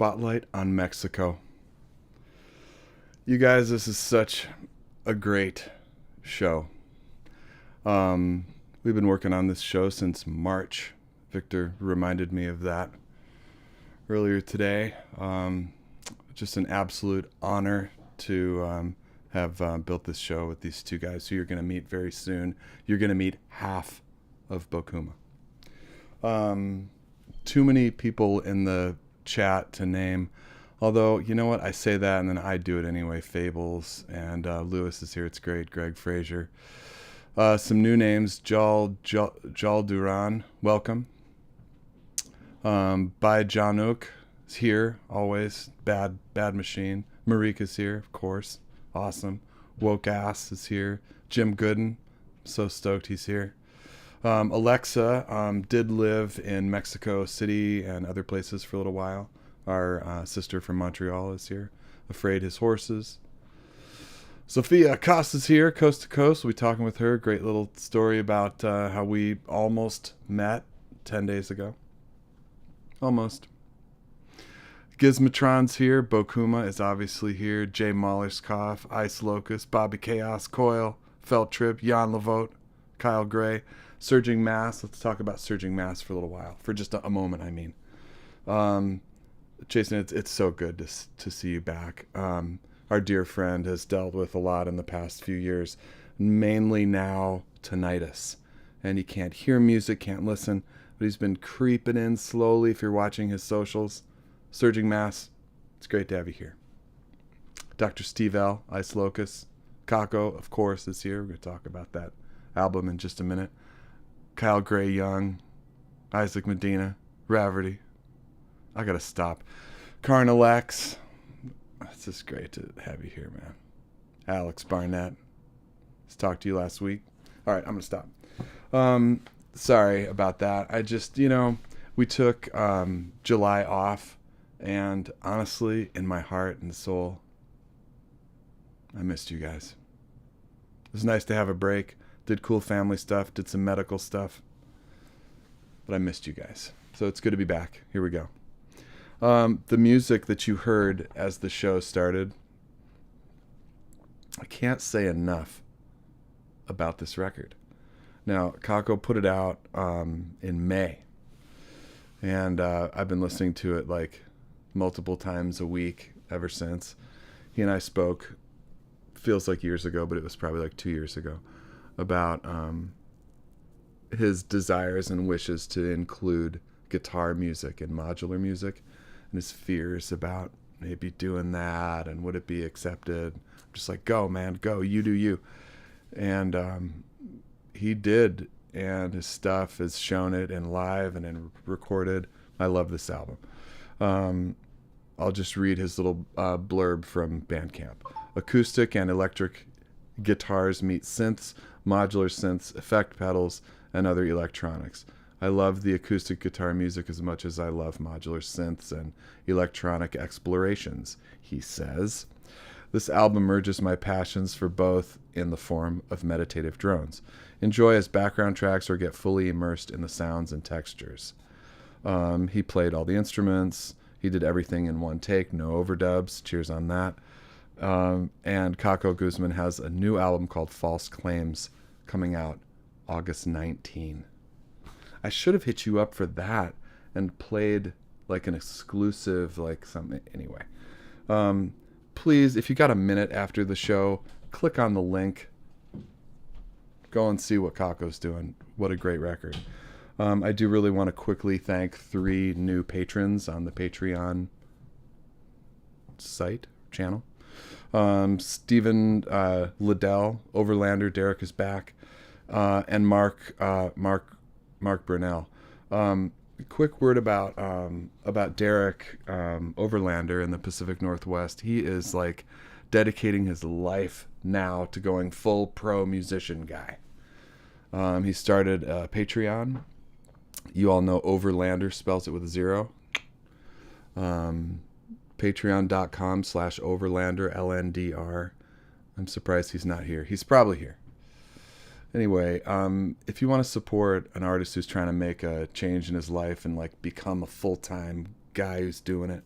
Spotlight on Mexico. You guys, this is such a great show. We've been working on this show since March. Victor reminded me of that earlier today. Just an absolute honor to have built this show with these two guys who you're going to meet very soon. You're going to meet half of Bocuma. Too many people in the chat to name. Although, you know what? I say that and then I do it anyway. Fables and Lewis is here. It's great. Greg Frazier. Some new names. Jal Duran. Welcome. By Johno is here. Always. Bad Machine. Marika's here, of course. Awesome. Woke Ass is here. Jim Gooden. So stoked he's here. Alexa did live in Mexico City and other places for a little while. Our sister from Montreal is here. Afraid His Horses. Sophia Costa's here, coast to coast. We'll be talking with her. Great little story about how we almost met 10 days ago. Almost. Gizmatron's here. Bocuma is obviously here. Jay Mollerskopf, Ice Locust, Bobby Chaos, Coil, Felt Trip, Jan Lavote, Kyle Gray, Surging Mass. Let's talk about Surging Mass for a little while. For just a moment, I mean. Jason, it's so good to see you back. Our dear friend has dealt with a lot in the past few years, mainly now tinnitus. And he can't hear music, can't listen, but he's been creeping in slowly if you're watching his socials. Surging Mass, it's great to have you here. Dr. Steve L., Ice Locust. Kako, of course, is here. We're going to talk about that album in just a minute. Kyle Gray Young, Isaac Medina, Raverty. I got to stop. Carnal X. It's just great to have you here, man. Alex Barnett. Let's talk to you last week. All right, I'm going to stop. Sorry about that. I just, we took July off. And honestly, in my heart and soul, I missed you guys. It was nice to have a break. Did cool family stuff. Did some medical stuff. But I missed you guys. So it's good to be back. Here we go. The music that you heard as the show started, I can't say enough about this record. Now, Kako put it out in May. And I've been listening to it like multiple times a week ever since. He and I spoke, feels like years ago, but it was probably like 2 years ago, about his desires and wishes to include guitar music and modular music, and his fears about maybe doing that and would it be accepted. I'm just like, go, man, go, you do you. And he did, and his stuff has shown it in live and in recorded. I love this album. I'll just read his little blurb from Bandcamp. Acoustic and electric guitars meet synths, modular synths, effect pedals, and other electronics. I love the acoustic guitar music as much as I love modular synths and electronic explorations, he says. This album merges my passions for both in the form of meditative drones. Enjoy as background tracks or get fully immersed in the sounds and textures. He played all the instruments. He did everything in one take, no overdubs. Cheers on that. And Kako Guzman has a new album called False Claims coming out August 19. I should have hit you up for that and played like an exclusive, like something. Anyway, please, if you got a minute after the show, click on the link. Go and see what Kako's doing. What a great record. I do really want to quickly thank 3 new patrons on the Patreon channel. Stephen Liddell, Overlander, Derek is back, and Mark Brunell. Quick word about Derek Overlander in the Pacific Northwest. He is like dedicating his life now to going full pro musician guy. He started Patreon. You all know Overlander spells it with a 0. Patreon.com/Overlander, LNDR. I'm surprised he's not here. He's probably here. Anyway, if you want to support an artist who's trying to make a change in his life and like become a full-time guy who's doing it,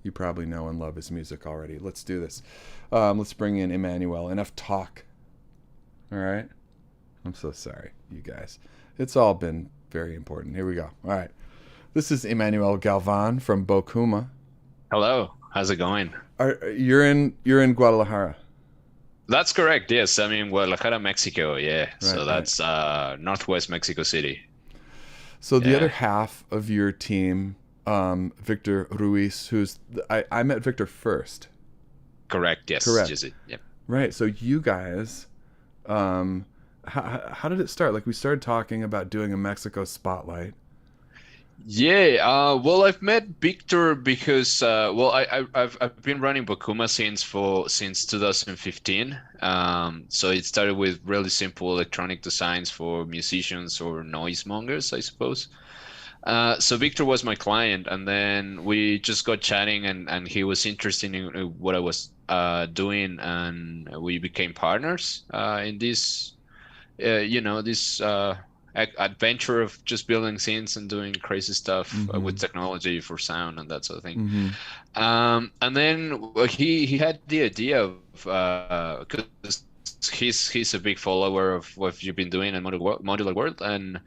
You probably know and love his music already. Let's do this. Let's bring in Emmanuel. Enough talk. All right? I'm so sorry, you guys. It's all been very important. Here we go. All right. This is Emmanuel Galvan from Bocuma. Hello, how's it going? You're in Guadalajara. That's correct. Yes, I'm in Guadalajara, Mexico. Yeah, Right, so right. that's northwest Mexico City. So the other Yeah, half of your team, Victor Ruiz, I met Victor first. correct. Yes, Correct. just it. Yeah. Right. So you guys, how did it start? Like we started talking about doing a Mexico spotlight. Yeah, well, I've met Victor because I've been running Bocuma since 2015. So it started with really simple electronic designs for musicians or noise mongers, I suppose. So Victor was my client, and then we just got chatting, and he was interested in what I was doing, and we became partners in this, this adventure of just building scenes and doing crazy stuff with Mm-hmm. technology for sound and that sort of thing. Mm-hmm. And then he had the idea of because he's a big follower of what you've been doing in Modular World, and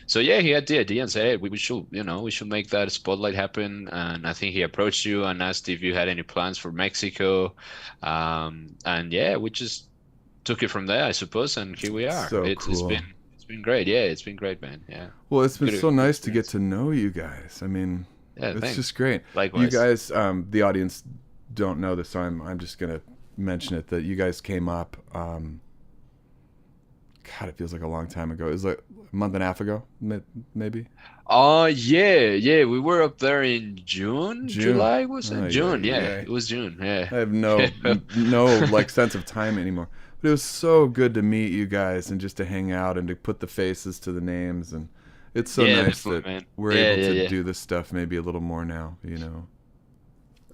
so yeah, he had the idea and said, hey, we should make that spotlight happen. And I think he approached you and asked if you had any plans for Mexico, and yeah, we just took it from there, I suppose, and here we are. So It's cool. been great. Yeah, it's been great, man. Yeah, Well, it's been so good nice to get experience. to know you guys. I mean, Yeah, it's just thanks. great. You Likewise. guys, the audience don't know this, so I'm just gonna mention it that you guys came up. God, it feels like a long time ago. It was like a month and a half ago, maybe Yeah, we were up there in June, June. July, was Oh it? yeah, June, yeah, yeah. it was June. Yeah. I have no like sense of time anymore. But it was so good to meet you guys and just to hang out and to put the faces to the names, and it's so Yeah, nice definitely, that man. we're Yeah, able yeah, to yeah. do this stuff maybe a little more now, you know.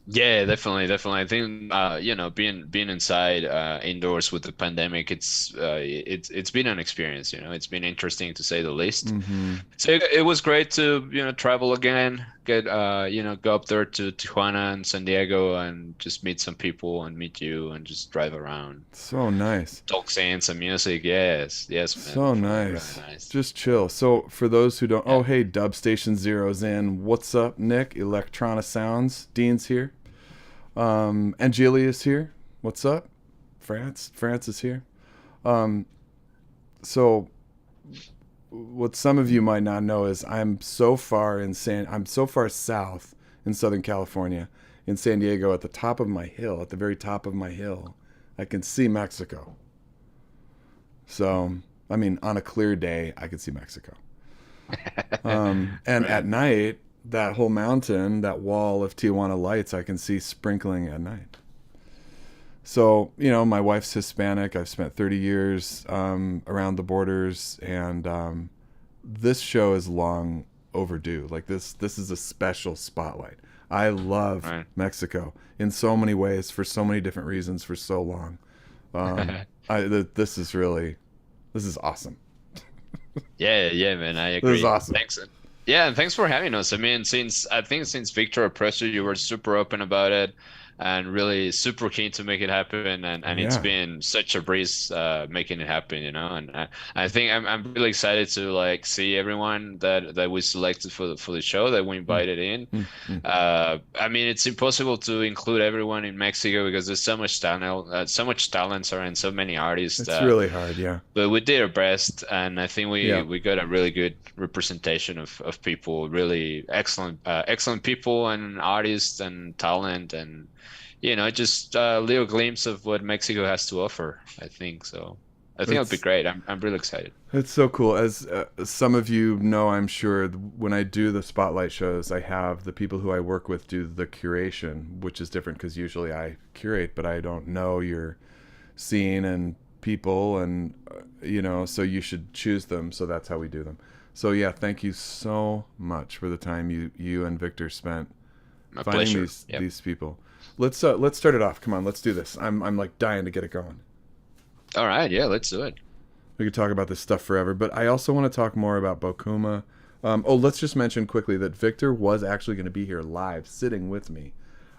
Yeah, definitely, definitely. I think being inside indoors with the pandemic, it's been an experience, It's been interesting to say the least. Mm-hmm. So it was great to, travel again, go up there to Tijuana and San Diego and just meet some people and meet you and just drive around, So nice. talk scenes and music. Yes, yes, man. So Definitely really nice. nice. Just chill. So for those who don't, Yeah. oh hey, Dub Station Zero's in. What's up, Nick? Electrona Sounds. Dean's here. Angelia's here. What's up? France is here. Um, so what some of you might not know is I'm so far south in Southern California, in San Diego, at the top of my hill, at the very top of my hill, I can see Mexico. So I mean, on a clear day, I could see Mexico. And at Right. night, that whole mountain, that wall of Tijuana lights, I can see sprinkling at night. So, my wife's Hispanic. I've spent 30 years around the borders, and this show is long overdue. Like this is a special spotlight. I love Right. Mexico in so many ways, for so many different reasons, for so long. This is awesome. Yeah, yeah, man, I This is agree. awesome. Thanks. Yeah, and thanks for having us. I mean, since Victor approached you, you were super open about it and really super keen to make it happen. And it's Yeah. been such a breeze making it happen, And I think I'm really excited to like see everyone that we selected for the show that we Mm, invited in. mm, mm. I mean, it's impossible to include everyone in Mexico because there's so much talent, sorry, and so many artists. It's really hard. Yeah. But we did our best, and I think we Yeah. we got a really good representation of people, really excellent people and artists and talent, and just a little glimpse of what Mexico has to offer. I think so. I think it'll be It's great. I'm really excited. It's so cool. As some of you know, I'm sure, when I do the spotlight shows, I have the people who I work with do the curation, which is different because usually I curate, but I don't know your scene and people, and so you should choose them. So that's how we do them. So yeah, thank you so much for the time you and Victor spent My finding pleasure. these Yep. these people. Let's start it off. Come on, let's do this. I'm like dying to get it going. All right. Yeah, let's do it. We could talk about this stuff forever, but I also want to talk more about Bocuma. Let's just mention quickly that Victor was actually going to be here live, sitting with me,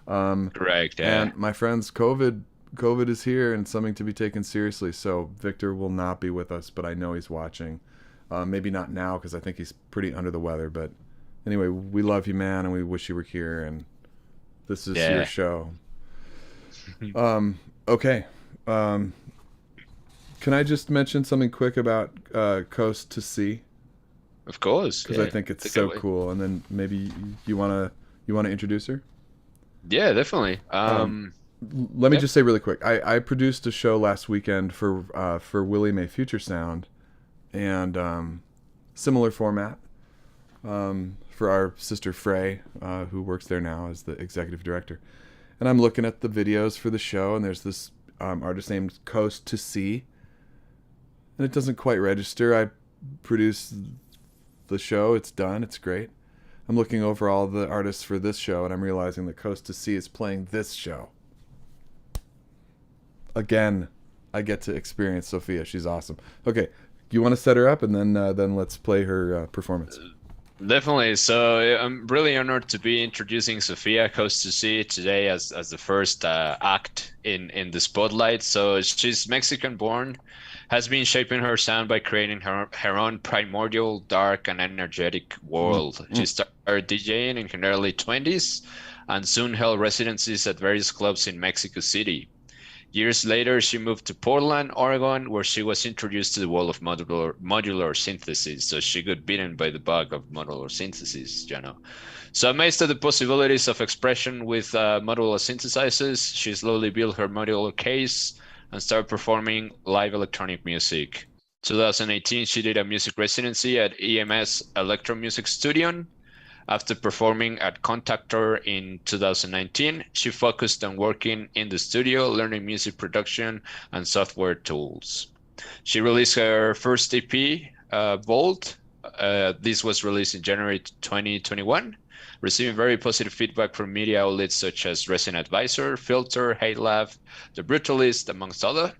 Correct. Yeah. And my friends, COVID is here and something to be taken seriously. So Victor will not be with us, but I know he's watching. Maybe not now because I think he's pretty under the weather. But anyway, we love you, man, and we wish you were here. And this is your show. Okay. Can I just mention something quick about Coast to Sea? Of course. Because I think it's so cool. And then maybe you wanna introduce her? Yeah, definitely. Let me just say really quick. I produced a show last weekend for Willie Mae Future Sound, and similar format for our sister Frey, who works there now as the executive director. And I'm looking at the videos for the show, and there's this artist named Coast to Sea, and it doesn't quite register. I produced the show. It's done. It's great. I'm looking over all the artists for this show, and I'm realizing that Coast to Sea is playing this show. Again, I get to experience Sophia. She's awesome. Okay, you want to set her up, and then let's play her performance. Definitely. So I'm really honored to be introducing Sophia Coast to Sea today as the first act in the spotlight. So she's Mexican-born, has been shaping her sound by creating her own primordial, dark, and energetic world. She started DJing in her early 20s and soon held residencies at various clubs in Mexico City. Years later, she moved to Portland, Oregon, where she was introduced to the world of modular synthesis. So she got bitten by the bug of modular synthesis, Johno. So amazed at the possibilities of expression with modular synthesizers, she slowly built her modular case and started performing live electronic music. 2018, she did a music residency at EMS Electro Music Studio. After performing at Contactor in 2019, she focused on working in the studio, learning music production and software tools. She released her first EP, Volt. This was released in January 2021, receiving very positive feedback from media outlets such as Resident Advisor, Filter, Hate Lab, The Brutalist, amongst others.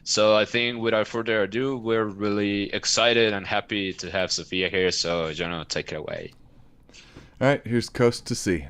So I think without further ado, we're really excited and happy to have Sophia here. So Johno, take it away. All right, here's Coast to Sea.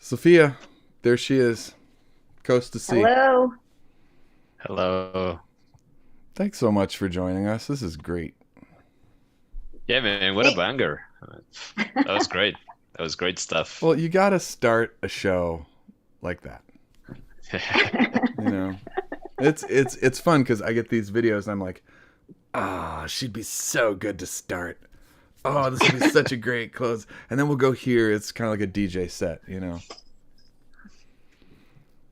Sophia, there she is, coast to sea. Hello. Hello. Thanks so much for joining us. This is great. Yeah, man, what a banger. That was great. That was great stuff. Well, you got to start a show like that. You know, it's fun because I get these videos and I'm like, she'd be so good to start. Oh, this would be such a great close. And then we'll go here. It's kind of like a DJ set, you know.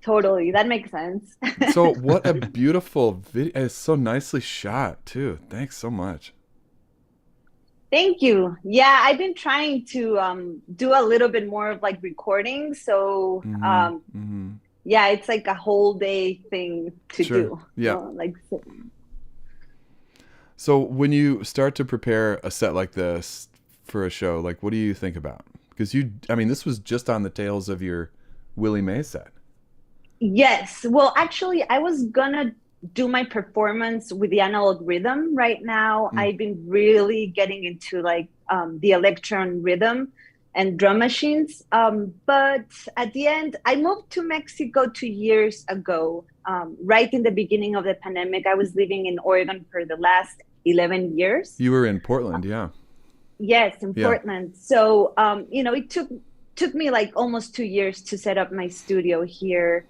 Totally. That makes sense. So what a beautiful video. It's so nicely shot too. Thanks so much. Thank you. Yeah, I've been trying to do a little bit more of like recording. So yeah, it's like a whole day thing to do. Yeah. So. So when you start to prepare a set like this for a show, like what do you think about? Because this was just on the tails of your Willie Mae set. Yes. Well, actually, I was gonna do my performance with the analog rhythm right now. I've been really getting into like the electron rhythm and drum machines. But at the end, I moved to Mexico 2 years ago, right in the beginning of the pandemic. I was living in Oregon for the last 11 years. You were in Portland, yeah. Yes, in Portland. So, it took me like almost 2 years to set up my studio here.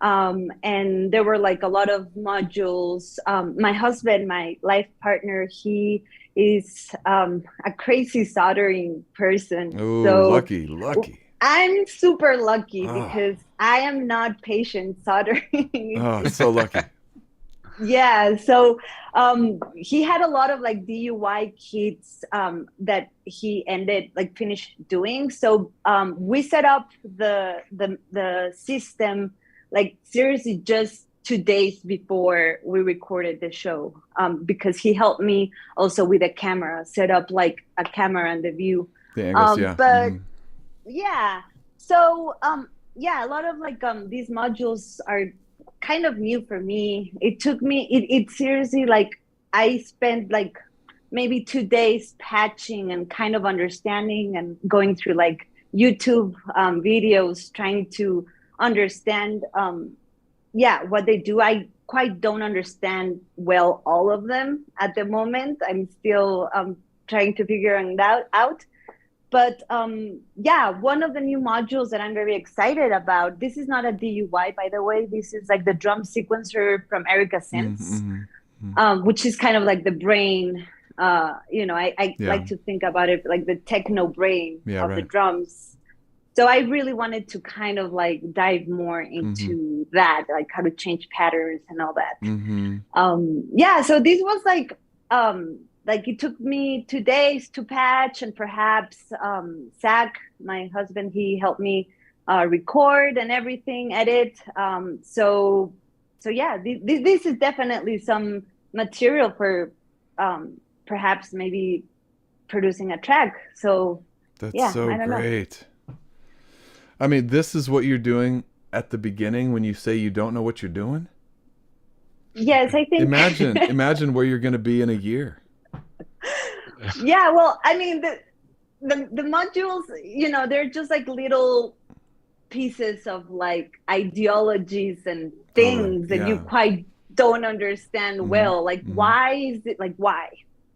And there were like a lot of modules. My husband, my life partner, he is a crazy soldering person. Oh, so lucky. I'm super lucky because I am not patient soldering. Oh, so lucky. Yeah, so he had a lot of like DIY kits that he finished doing. So we set up the system like seriously just 2 days before we recorded the show, because he helped me also with a camera, set up like a camera and the view. The angles, yeah. But yeah, so a lot of like these modules are kind of new for me. It took me it seriously, like I spent like maybe 2 days patching and kind of understanding and going through like YouTube videos, trying to understand what they do. I quite don't understand well all of them at the moment. I'm still trying to figure it out. But one of the new modules that I'm very excited about, this is not a DIY, by the way. This is like the drum sequencer from Erica Synths, which is kind of like the brain. I like to think about it like the techno brain of the drums. So I really wanted to kind of like dive more into that, like how to change patterns and all that. So this was like it took me 2 days to patch, and perhaps Zach, my husband, he helped me record and everything, edit. So this is definitely some material for perhaps maybe producing a track. So that's so great. I mean, this is what you're doing at the beginning when you say you don't know what you're doing? Yes, I think. Imagine where you're going to be in a year. Yeah, well, I mean, the modules, they're just like little pieces of like ideologies and things that you quite don't understand well. Like, why is it like, why?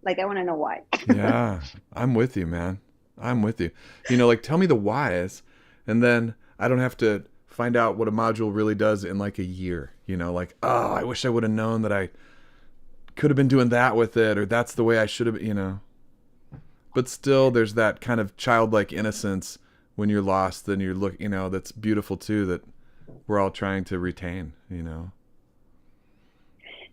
Like, I want to know why. Yeah, I'm with you, man. I'm with you. Like, tell me the whys. And then I don't have to find out what a module really does in like a year, like, I wish I would have known that I could have been doing that with it, or that's the way I should have, But still, there's that kind of childlike innocence when you're lost, and you're that's beautiful too, that we're all trying to retain,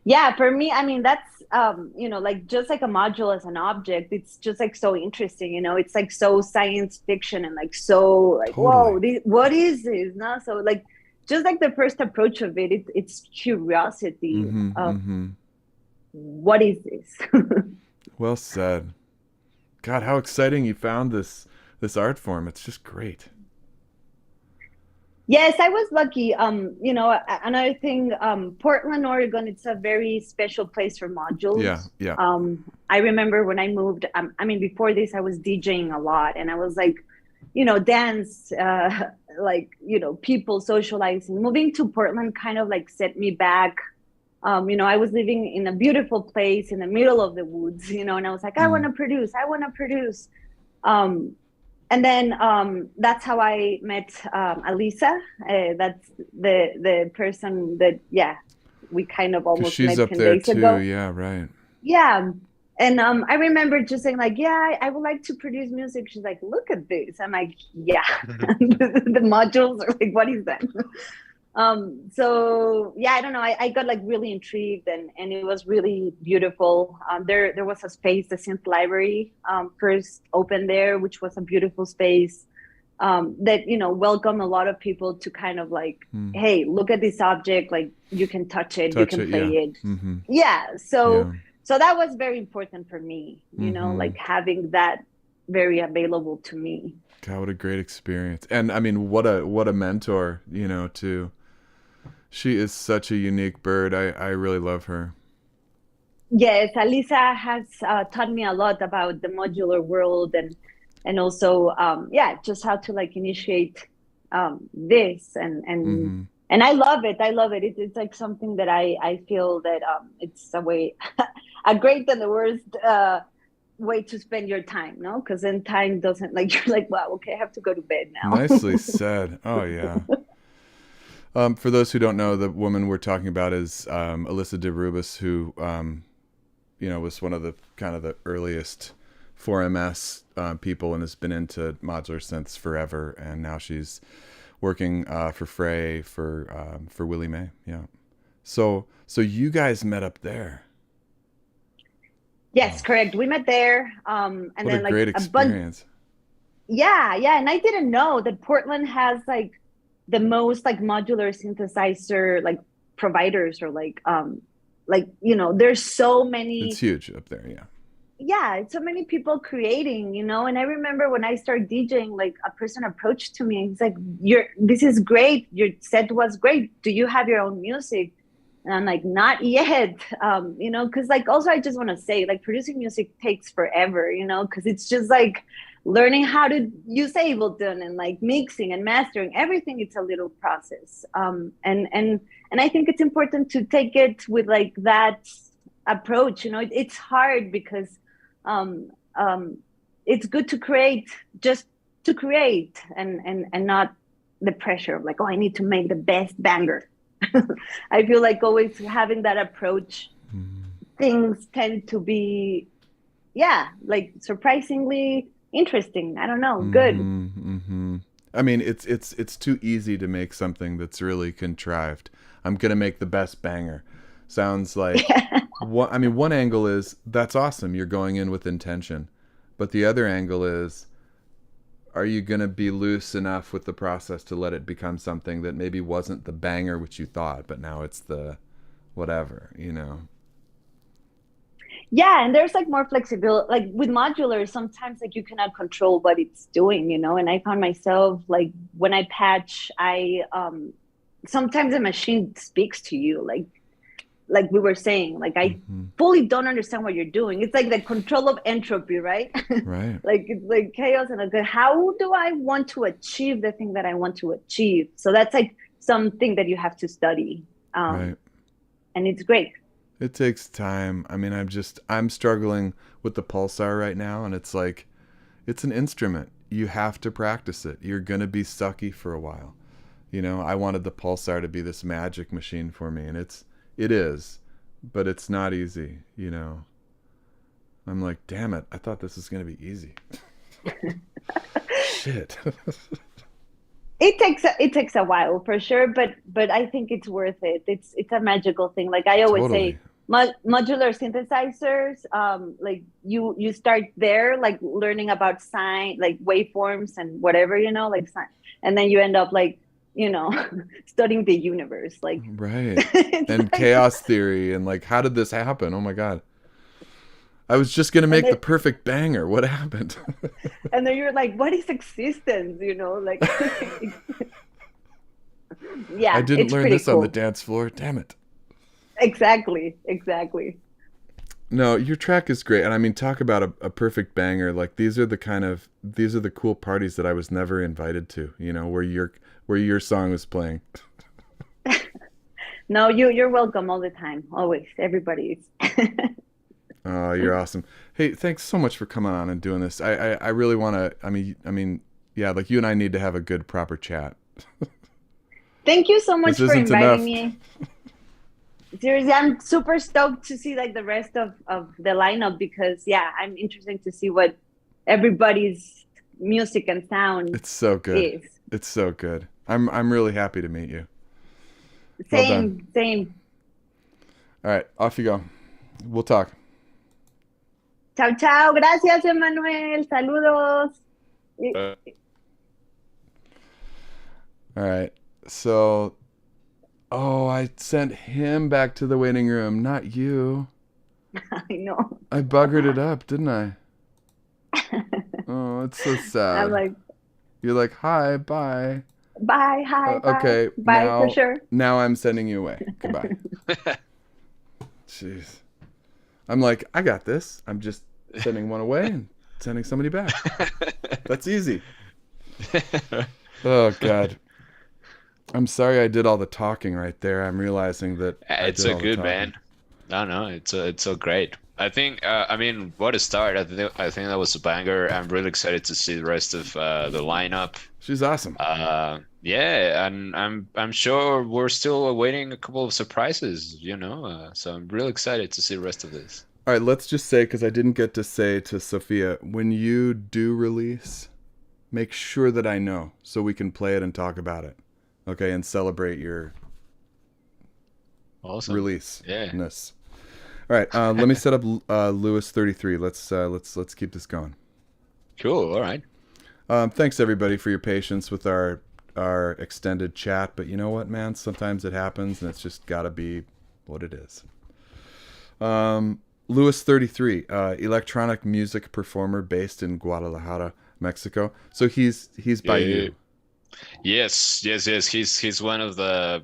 Yeah, for me, I mean, that's, like just like a module as an object, it's just like so interesting, it's like so science fiction and like so like, totally. Whoa, what is this? No? So like, just like the first approach of it, it's curiosity of what is this? Well said. God, how exciting you found this art form. It's just great. Yes, I was lucky. Another thing, Portland, Oregon, it's a very special place for modules. Yeah. I remember when I moved, before this, I was DJing a lot, and I was like, dance, like, people socializing. Moving to Portland kind of like set me back. I was living in a beautiful place in the middle of the woods, and I was like, I want to produce. And then that's how I met Alisa. That's the person that, we kind of almost she's met up 10 there days too. ago. Yeah, right. Yeah. And I remember just saying like, I would like to produce music. She's like, look at this. I'm like, yeah. The modules are like, what is that? So yeah, I don't know. I got like really intrigued, and it was really beautiful. There was a space, the synth library, first opened there, which was a beautiful space, that, welcomed a lot of people to kind of like, hey, look at this object, like you can touch it, you can play it. Mm-hmm. Yeah. So that was very important for me, like having that very available to me. God, what a great experience. And I mean, what a mentor, too. She is such a unique bird. I really love her. Yes, Alisa has taught me a lot about the modular world, and also just how to like initiate this, and I love it. It's like something that I feel that it's a way, a great and the worst way to spend your time, no? Because then time doesn't, like, you're like, wow, okay, I have to go to bed now. Nicely said. Oh yeah. For those who don't know, the woman we're talking about is Alyssa DeRubis, who was one of the kind of the earliest 4MS people, and has been into modular synths forever. And now she's working for Frey for Willie Mae. Yeah. So you guys met up there. Yes, correct. We met there. And what then a great experience. Yeah. And I didn't know that Portland has like the most like modular synthesizer like providers, or like there's so many. It's huge up there. Yeah, it's so many people creating, and I remember when I started DJing, like a person approached to me and he's like, this is great, your set was great, do you have your own music? And I'm like, not yet, because like, also I just want to say, like, producing music takes forever, because it's just like learning how to use Ableton and like mixing and mastering everything. It's a little process, and I think it's important to take it with like that approach. It's hard because it's good to create just to create, and not the pressure of like, oh, I need to make the best banger. I feel like always having that approach, things tend to be, like surprisingly interesting. I don't know, good. I mean, it's too easy to make something that's really contrived. I'm gonna make the best banger. Sounds like one angle is that's awesome. You're going in with intention, but the other angle is, are you going to be loose enough with the process to let it become something that maybe wasn't the banger which you thought, but now it's the whatever, Yeah, and there's like more flexibility. Like with modular, sometimes like you cannot control what it's doing, and I found myself like when I patch, sometimes the machine speaks to you, like we were saying, like I fully don't understand what you're doing. It's like the control of entropy, right? Right. Like it's like chaos, and like, how do I want to achieve the thing that I want to achieve? So that's like something that you have to study. Right. And it's great. It takes time. I mean, I'm struggling with the pulsar right now, and it's like, it's an instrument. You have to practice it. You're going to be sucky for a while. I wanted the pulsar to be this magic machine for me, and it is, but it's not easy, I'm like, damn it, I thought this was going to be easy. Shit. It takes a while for sure, but I think it's worth it. It's a magical thing. Like I always say, modular synthesizers, like you start there, like learning about sign, like waveforms and whatever, like sign, and then you end up like, studying the universe, like right. And like, chaos theory, and like, how did this happen? Oh my God, I was just gonna make the perfect banger. What happened? And then you're like, what is existence? Like yeah, I didn't learn this cool on the dance floor. Damn it. Exactly. No, your track is great, and I mean, talk about a perfect banger. Like these are the cool parties that I was never invited to. You know, where your song was playing. No, you're welcome all the time, always. Everybody is. Oh, you're awesome. Hey, thanks so much for coming on and doing this. I really want to. I mean, yeah, like you and I need to have a good proper chat. Thank you so much for inviting enough. me. Seriously, I'm super stoked to see like the rest of the lineup because I'm interested to see what everybody's music and sound It's so good. is. It's so good. I'm really happy to meet you. Same. All right, off you go. We'll talk. Chao, chao. Gracias, Emmanuel. Saludos. All right. So, I sent him back to the waiting room, not you. I know. I buggered it up, didn't I? Oh, it's so sad. I'm like, you're like, hi, bye. Bye, hi, bye. Okay, Bye for sure. Now I'm sending you away. Goodbye. Jeez. I'm like, I got this. I'm just sending one away and sending somebody back. That's easy. Oh, God. I'm sorry I did all the talking right there. I'm realizing that it's so good, man. No, it's so great. I think, I mean, what a start. I think that was a banger. I'm really excited to see the rest of the lineup. She's awesome. Yeah, and I'm sure we're still awaiting a couple of surprises, you know. So I'm really excited to see the rest of this. All right, let's just say, because I didn't get to say to Sophia, when you do release, make sure that I know so we can play it and talk about it. Okay, and celebrate your awesome release. Yeah. All right, let me set up Lewis 33. Let's keep this going. Cool. All right. Thanks everybody for your patience with our extended chat, but you know what, man? Sometimes it happens, and it's just got to be what it is. Lewis 33, electronic music performer based in Guadalajara, Mexico. So he's by you. Yes. He's one of the.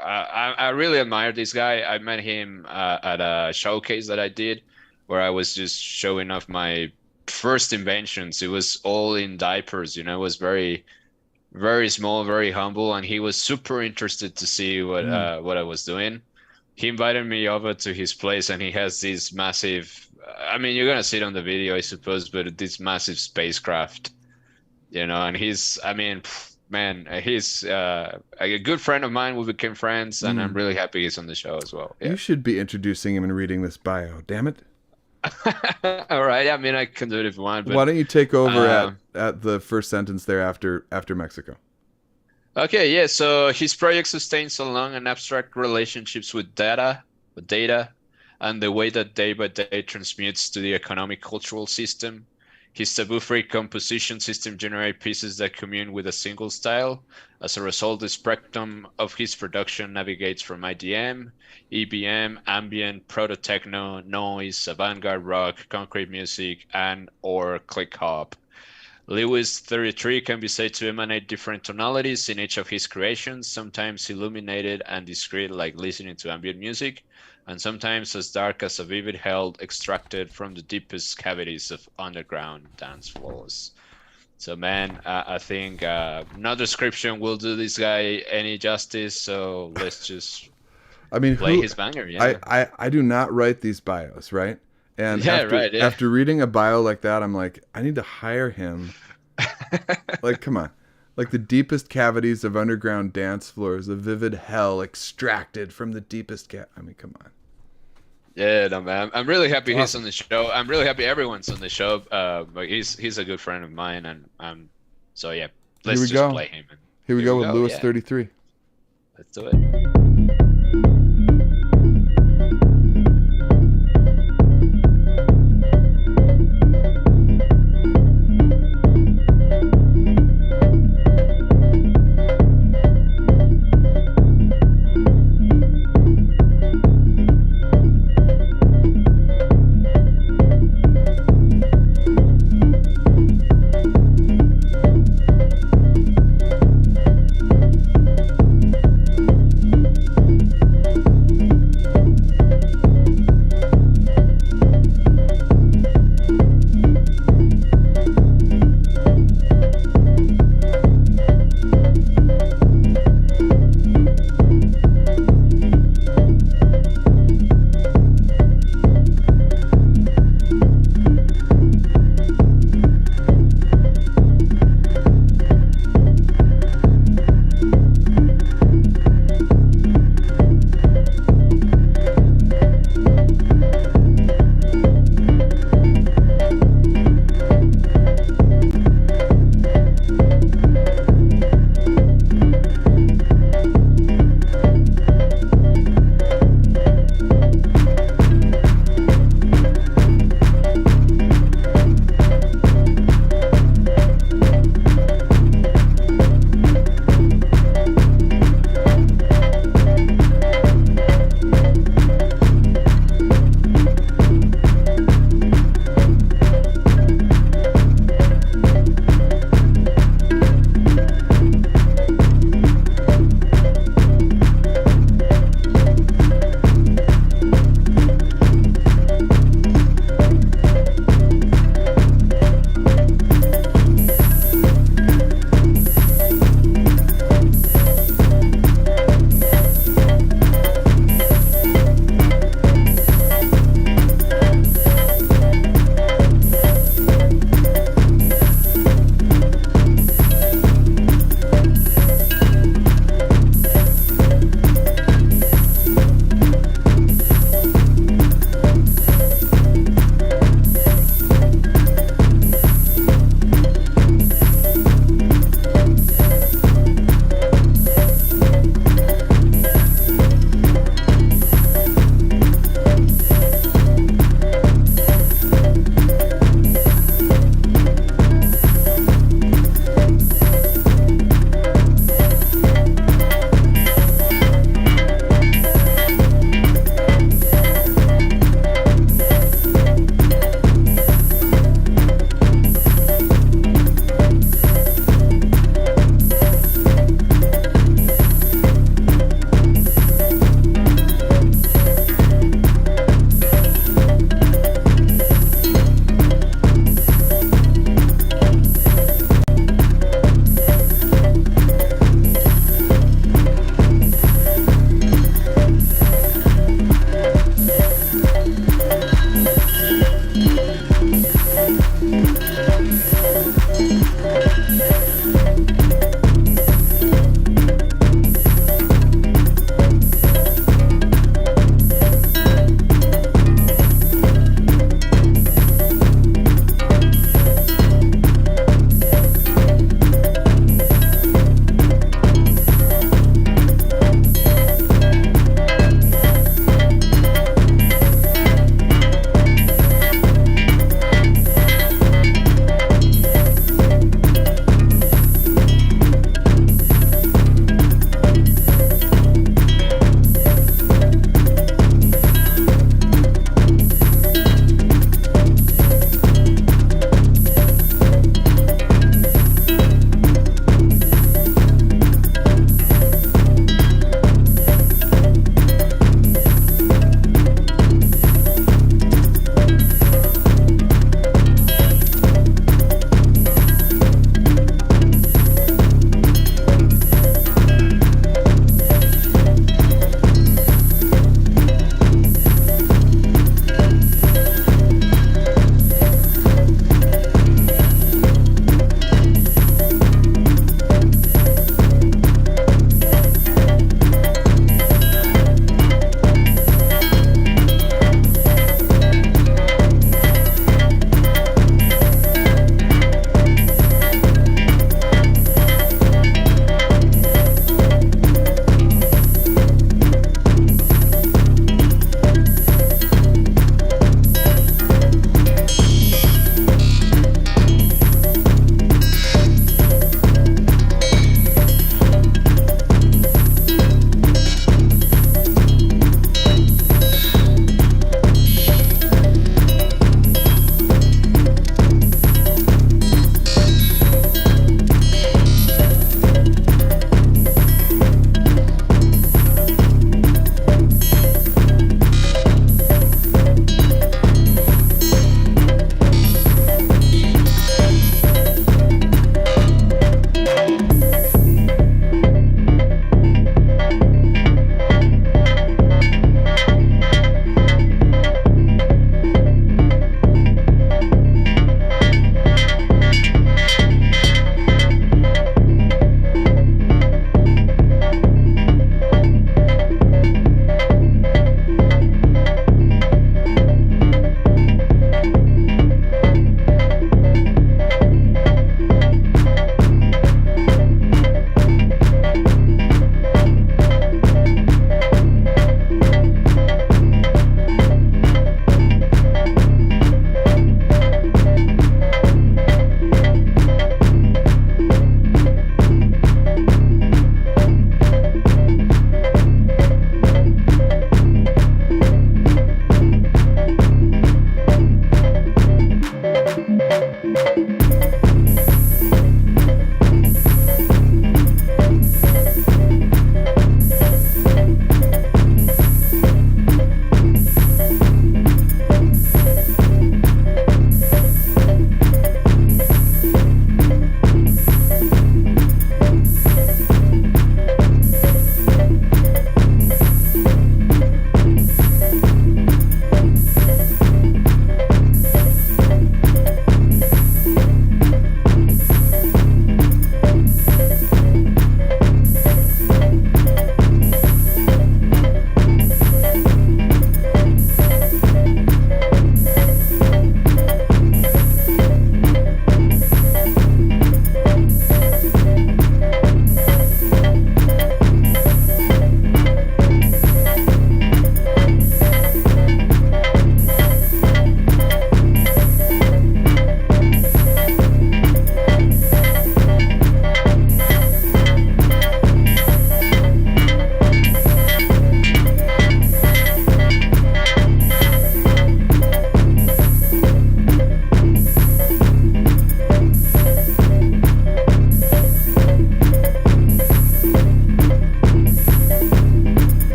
I really admire this guy. I met him at a showcase that I did, where I was just showing off my first inventions. It was all in diapers, you know. It was very, very small, very humble, and he was super interested to see what I was doing. He invited me over to his place, and he has this massive. I mean, you're gonna see it on the video, I suppose, but this massive spacecraft, you know. And he's a good friend of mine. We became friends, and I'm really happy he's on the show as well. Yeah. You should be introducing him and reading this bio. Damn it. All right. I mean, I can do it if you want. But, why don't you take over at the first sentence there after Mexico? Okay. Yeah. So his project sustains along and abstract relationships with data, and the way that day by day transmutes to the economic cultural system. His taboo-free composition system generates pieces that commune with a single style. As a result, the spectrum of his production navigates from IDM, EBM, ambient, proto-techno, noise, avant-garde rock, concrete music, and/or click-hop. Lewis 33 can be said to emanate different tonalities in each of his creations, sometimes illuminated and discreet like listening to ambient music, and sometimes as dark as a vivid hell extracted from the deepest cavities of underground dance floors. So, man, I think no description will do this guy any justice, so let's just play his banger. Yeah. I do not write these bios, right? And after reading a bio like that, I'm like, I need to hire him. Like, come on. Like the deepest cavities of underground dance floors, a vivid hell extracted from the deepest I mean, come on. Yeah, no, man. I'm really happy he's on the show. I'm really happy everyone's on the show. But he's a good friend of mine, and so yeah, let's just play him. Here we go with Lewis 33. Let's do it.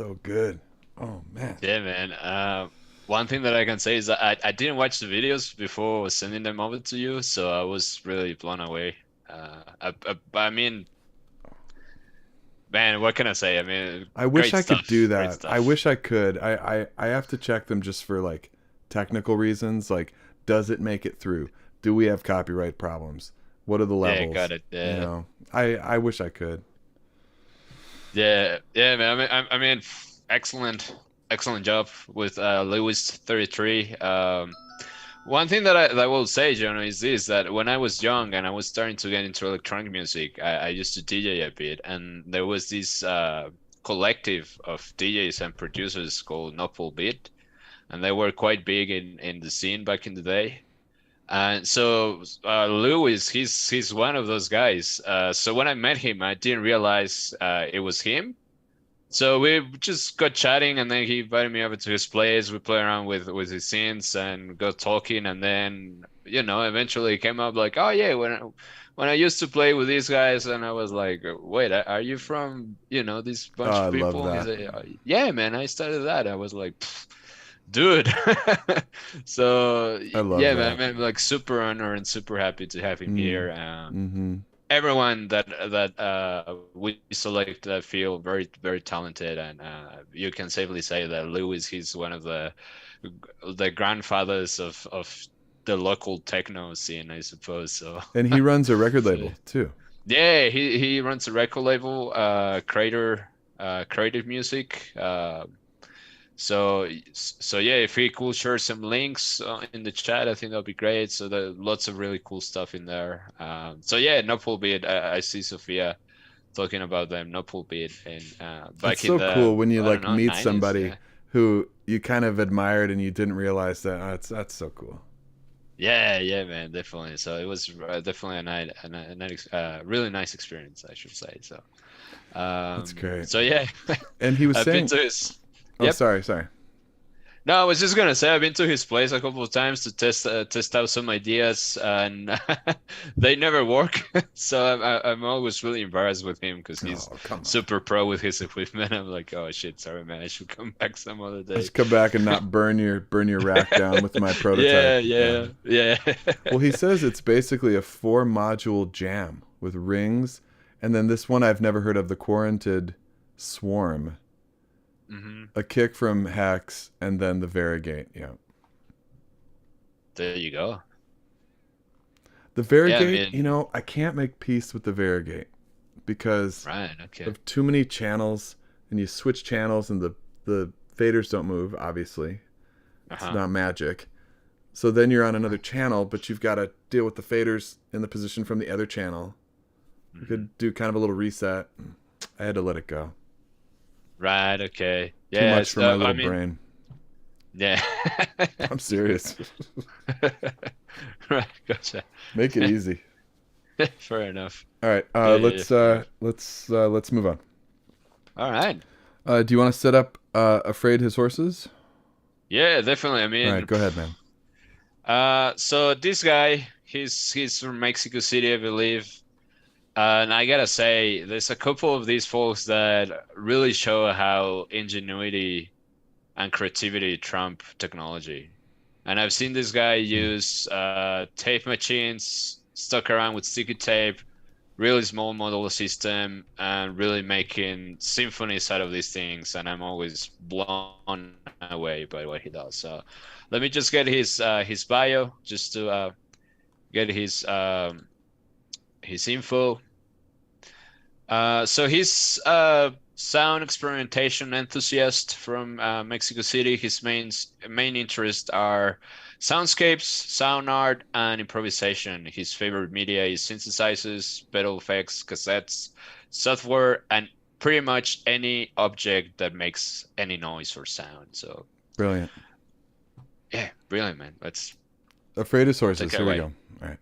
so good. Oh man. Yeah, man. One thing that I can say is that I didn't watch the videos before sending them over to you, so I was really blown away. I mean, man, what can I say? I mean, I wish great I could stuff. do Great that. stuff. I wish I could. I have to check them just for like technical reasons. Like, does it make it through? Do we have copyright problems? What are the levels? Yeah, got it. Yeah. You know, I wish I could. Yeah, man. I mean, excellent job with Lewis 33. One thing that I will say, Johno, is this, that when I was young and I was starting to get into electronic music, I used to DJ a bit, and there was this collective of DJs and producers called Nopal Beat, and they were quite big in the scene back in the day. And so Lewis, he's one of those guys. So when I met him, I didn't realize it was him. So we just got chatting, and then he invited me over to his place. We played around with his synths and got talking, and then eventually it came up like, oh yeah, when I used to play with these guys, and I was like, wait, are you from this bunch Oh, I of people? love And that. he's like, yeah, man, I started that. I was like, dude. So I love yeah, that. man, I'm like super honored and super happy to have him here. Mm-hmm. Everyone that we select, I feel very, very talented, and you can safely say that Lewis, he's one of the grandfathers of the local techno scene, I suppose. So And he runs a record so, label too. yeah, he runs a record label, Creative Music. So yeah, if he could share some links in the chat, I think that'd be great. So there lots of really cool stuff in there. So yeah, Nopal Beat. I see Sophia talking about them. Nopal Beat, and back It's in so the cool when you I don't like know, meet 90s, somebody yeah. who you kind of admired and you didn't realize that. That's so cool. Yeah, man, definitely. So it was definitely a really nice experience, I should say. So That's great. so yeah, And he was I've been saying, to his. oh, Yep. sorry. No, I was just gonna say I've been to his place a couple of times to test out some ideas, and they never work. So I'm always really embarrassed with him because he's Oh, come on. super pro with his equipment. I'm like, oh shit, sorry man, I should come back some other day. Just come back and not burn your rack down with my prototype. Yeah. Well, he says it's basically a 4-module jam with rings, and then this one I've never heard of, the Quaranted Swarm. Hmm. A kick from Hex, and then the Variegate. Yeah. There you go. The Variegate, Yeah, I mean, I can't make peace with the Variegate because right, okay. of too many channels, and you switch channels, and the faders don't move, obviously. It's Uh-huh. not magic. So then you're on another channel, but you've got to deal with the faders in the position from the other channel. You could do kind of a little reset. I had to let it go. Right, okay. Too Yeah, much for my little I mean, brain. yeah. I'm serious. Right, gotcha. Make it easy. Fair enough. All right, Yeah, let's move on. All right. Do you want to set up Afraid His Horses? Yeah, definitely. I All mean, right, go ahead, man. so this guy, he's from Mexico City, I believe. And I gotta say, there's a couple of these folks that really show how ingenuity and creativity trump technology. And I've seen this guy use tape machines, stuck around with sticky tape, really small modular system, and really making symphonies out of these things. And I'm always blown away by what he does. So let me just get his bio just to get his info. So he's a sound experimentation enthusiast from Mexico City. His main interests are soundscapes, sound art, and improvisation. His favorite media is synthesizers, pedal effects, cassettes, software, and pretty much any object that makes any noise or sound. So Brilliant. yeah, brilliant, man. Let's Afraid His Horses. take it Here we away. go. All right.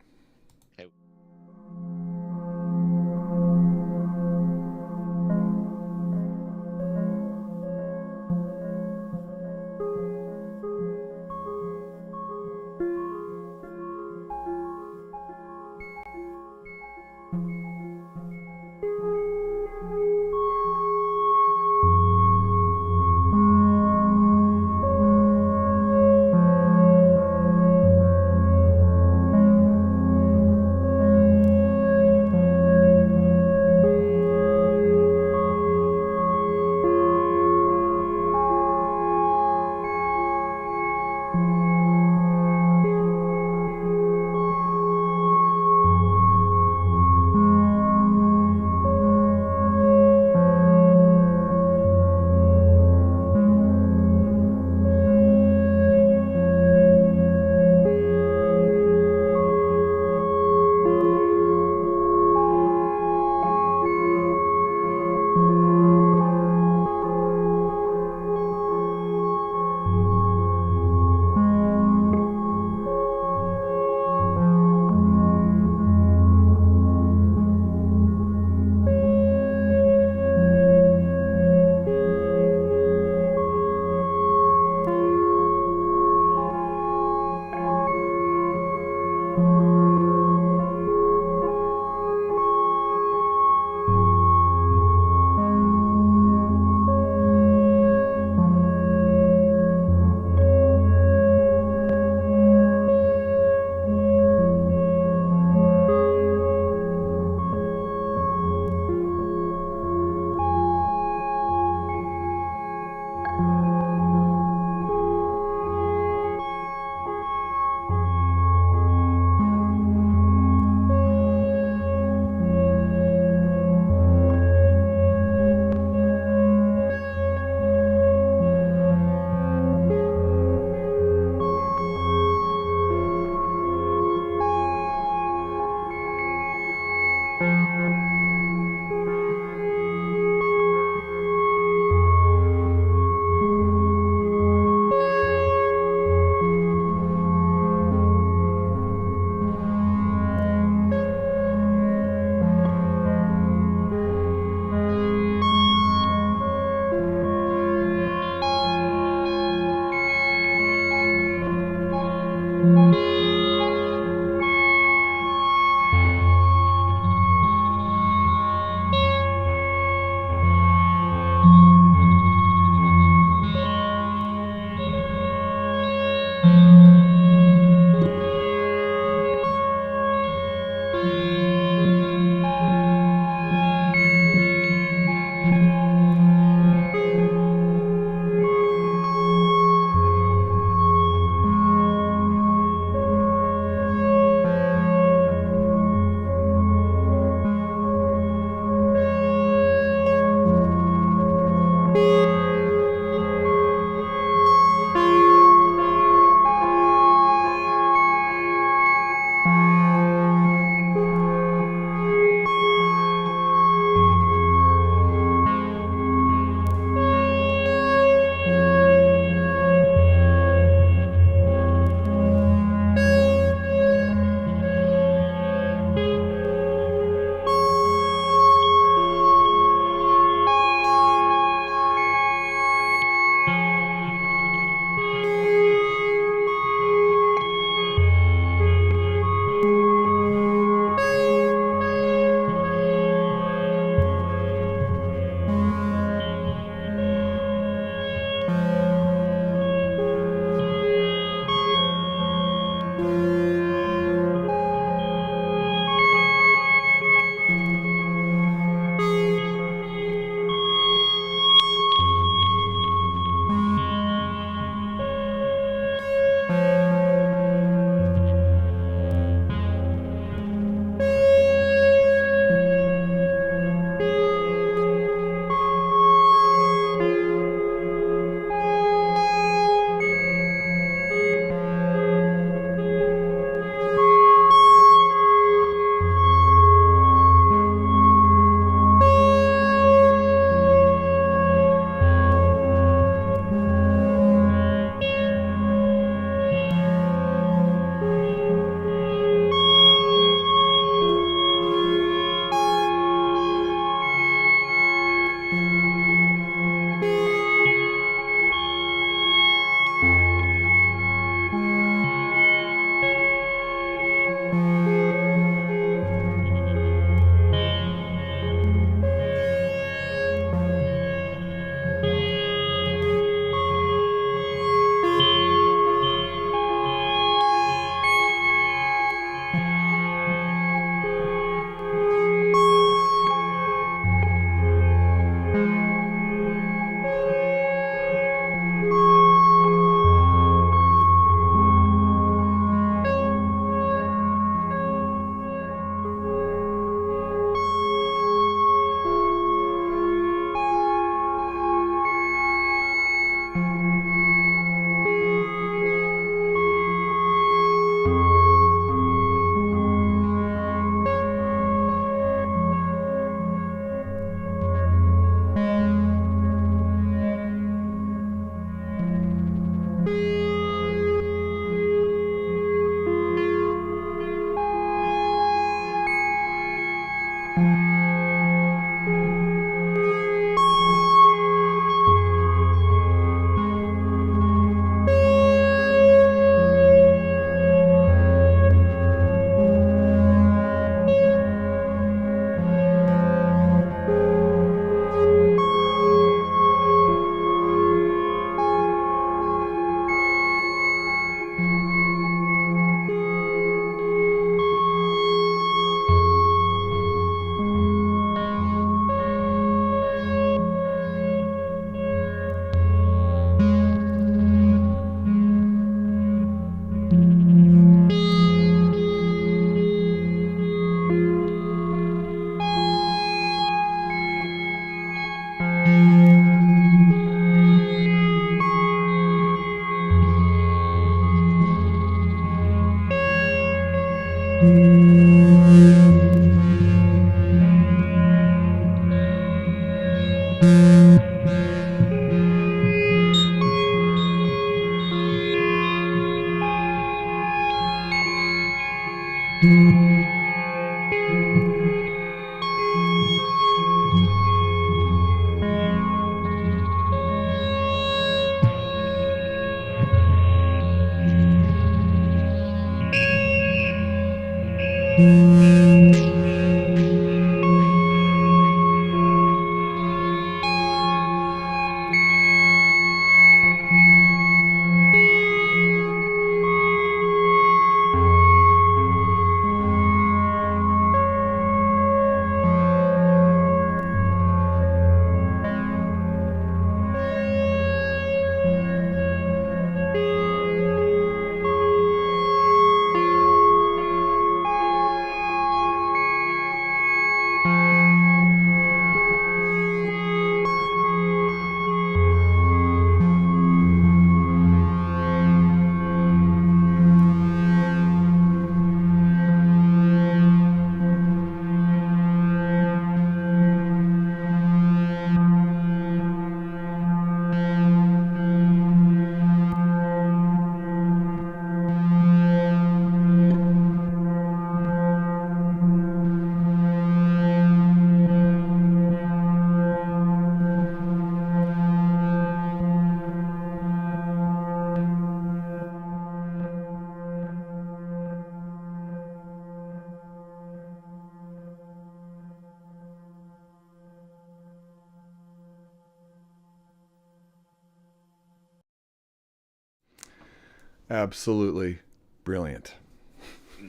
Absolutely brilliant.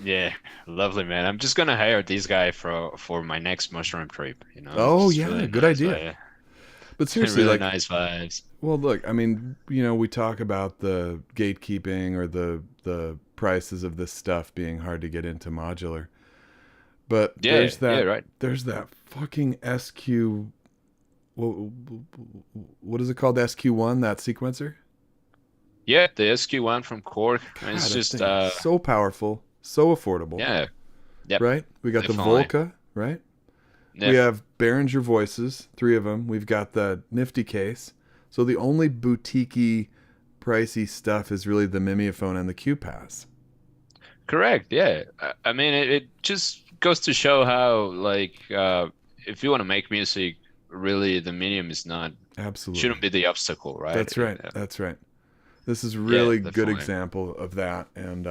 Yeah, lovely, man. I'm just gonna hire this guy for my next mushroom trip. Oh It's yeah, really good nice, idea. But but seriously, really like, nice vibes. well, look, I mean, we talk about the gatekeeping or the prices of this stuff being hard to get into modular, but Yeah, yeah, right. there's that fucking SQ. What, what is it called? SQ1, that sequencer. Yeah, the SQ1 from Korg. God, It's that just thing is so powerful, so affordable, yeah, yep, right? We got the definitely. Volca, right? We Yep, have Behringer voices, 3 of them. We've got the nifty case. So the only boutique-y, pricey stuff is really the Mimeophone and the Q-Pass. correct. Yeah, I mean it just goes to show how if you want to make music, really the medium is not Absolutely. shouldn't be the obstacle, right? That's right. That's right. This is Yeah, really good definitely. example of that, and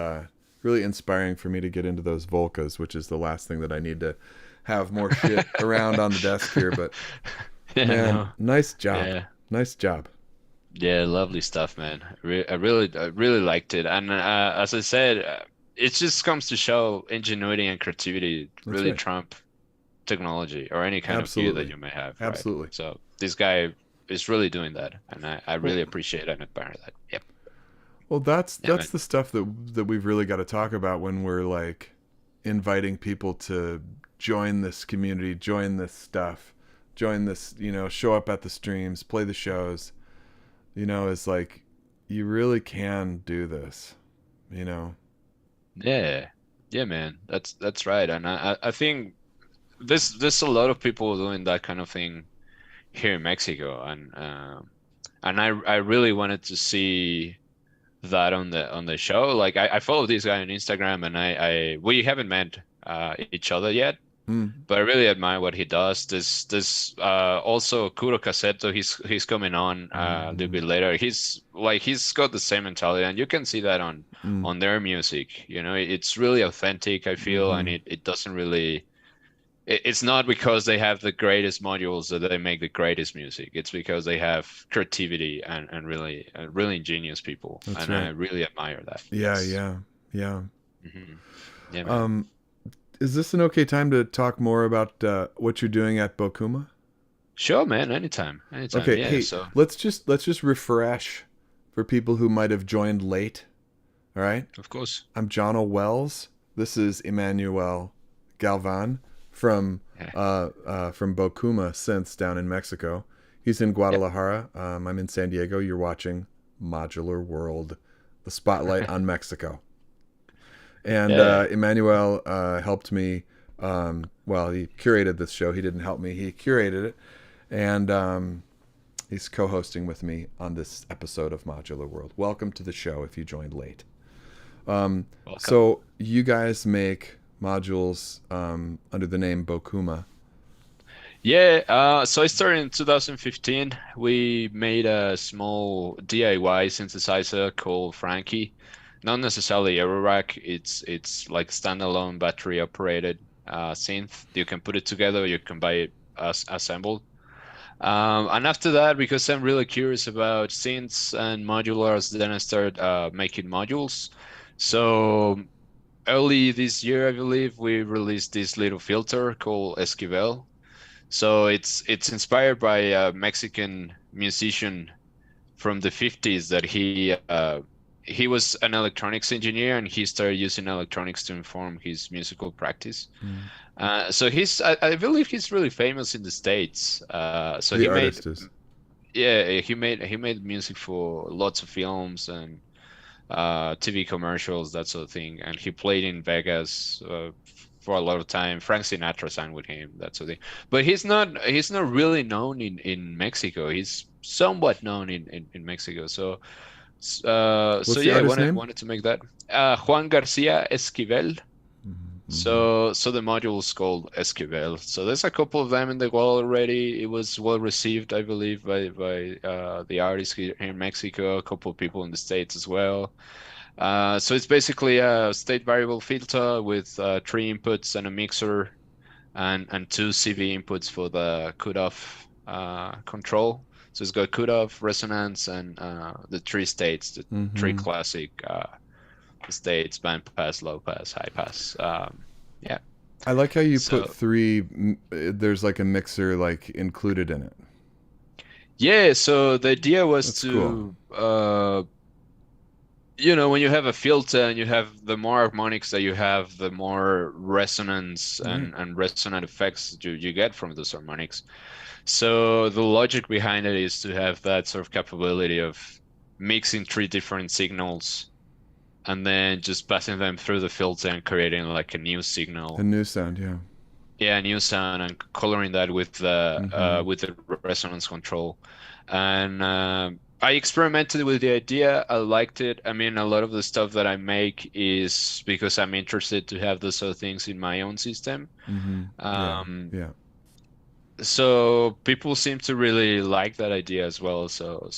really inspiring for me to get into those Volcas, which is the last thing that I need to have more shit around on the desk here. But Yeah, man, no. nice job. Yeah. Nice job. Yeah, lovely stuff, man. I really liked it, and as I said, it just comes to show ingenuity and creativity That's really right. trump technology or any kind of view that Absolutely. you may have, right? Absolutely. So this guy is really doing that, and I really appreciate and admire that. Yep. Well, that's Yeah, man. the stuff that we've really got to talk about when we're like inviting people to join this community, join this stuff, join this, show up at the streams, play the shows. Is like you really can do this, you know. Yeah, yeah, man. That's right, and I think there's a lot of people doing that kind of thing here in Mexico, and I really wanted to see that on the show. Like I follow this guy on Instagram, and I we haven't met each other yet, Mm. but I really admire what he does. This also Kuro Kasetto, he's coming on a little bit later. He's got the same mentality, and you can see that on their music. It's really authentic, I feel, and it doesn't really. It's not because they have the greatest modules that they make the greatest music. It's because they have creativity and really ingenious people, That's and I right. really admire that. Yeah, Yes. yeah. Yeah, man. Is this an okay time to talk more about what you're doing at Bocuma? Sure, man. Anytime. Okay, Yeah. hey, So, let's just refresh for people who might have joined late. All right, of course. I'm Johno Wells. This is Emmanuel Galvan from Bocuma Synths down in Mexico. He's in Guadalajara. I'm in San Diego. You're watching Modular World, the spotlight on Mexico. And Yeah. Emmanuel helped me. Well, he curated this show. He didn't help me. He curated it, and he's co-hosting with me on this episode of Modular World. Welcome to the show if you joined late. Welcome. So you guys make modules under the name Bocuma. Yeah, so I started in 2015. We made a small DIY synthesizer called Frankie. not necessarily eurorack. It's like standalone battery operated synth. You can put it together, you can buy it assembled. And after that, because I'm really curious about synths and modulars, then I started making modules. So early this year, I believe, we released this little filter called Esquivel. So it's inspired by a Mexican musician from the 50s that he was an electronics engineer, and he started using electronics to inform his musical practice. So I believe he's really famous in the States. So The he made, artist is. yeah, he made music for lots of films and TV commercials, that sort of thing. And he played in Vegas for a lot of time. Frank Sinatra signed with him, that sort of thing. But he's not really known in Mexico. He's somewhat known in Mexico. So What's the yeah, I artist wanted name? wanted to make that. Juan Garcia Esquivel. So the module is called Esquivel. So there's a couple of them in the world already. It was well received, I believe, by the artists here in Mexico, a couple of people in the States as well. So it's basically a state variable filter with 3 inputs and a mixer and 2 CV inputs for the cutoff control. So it's got cutoff, resonance, and the 3 states, the 3 classic states: band pass, low pass, high pass. Yeah. I like how you So put three. There's like a mixer like included in it. yeah, so the idea was That's to cool. when you have a filter and you have the more harmonics that you have, the more resonance Right. and resonant effects you get from those harmonics. So the logic behind it is to have that sort of capability of mixing 3 different signals and then just passing them through the filter and creating like a new A signal. new sound, yeah. Yeah, new sound, and coloring that with the resonance control. And I experimented with the idea. I liked it. I mean, a lot of the stuff that I make is because I'm interested to have those sort of things in my own system. Yeah, Um, yeah. so people seem to really like that idea as well. So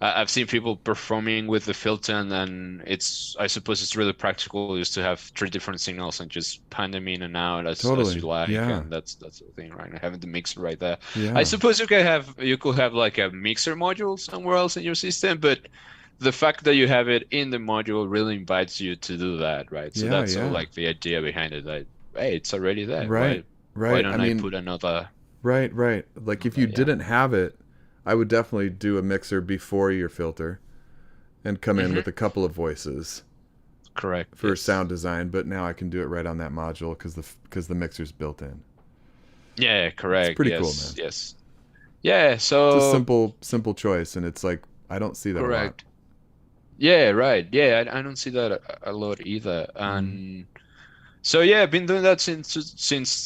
I've seen people performing with the filter, and then I suppose it's really practical just to have 3 different signals and just pan them in and out as you Totally. like, Yeah, and that's the thing, right? Having the mixer right there. I yeah. suppose you could have like a mixer module somewhere else in your system, but the fact that you have it in the module really invites you to do that, right? So Yeah, that's sort of yeah. like the idea behind it. Like, hey, it's already there. Right, Why right. I don't I mean, put another? right, right. Like if you Yeah. didn't have it, I would definitely do a mixer before your filter and come in Hmm. with a couple of voices Correct. for Yes. sound design. But now I can do it right on that module because the mixer's built in. Yeah. It's Correct. pretty cool, Yes. man. Yes. Yeah. It's a So. simple choice, and it's like I don't see that a lot. Correct. Yeah, right. Yeah, I don't see that a lot either. Mm. And so yeah, I've been doing that since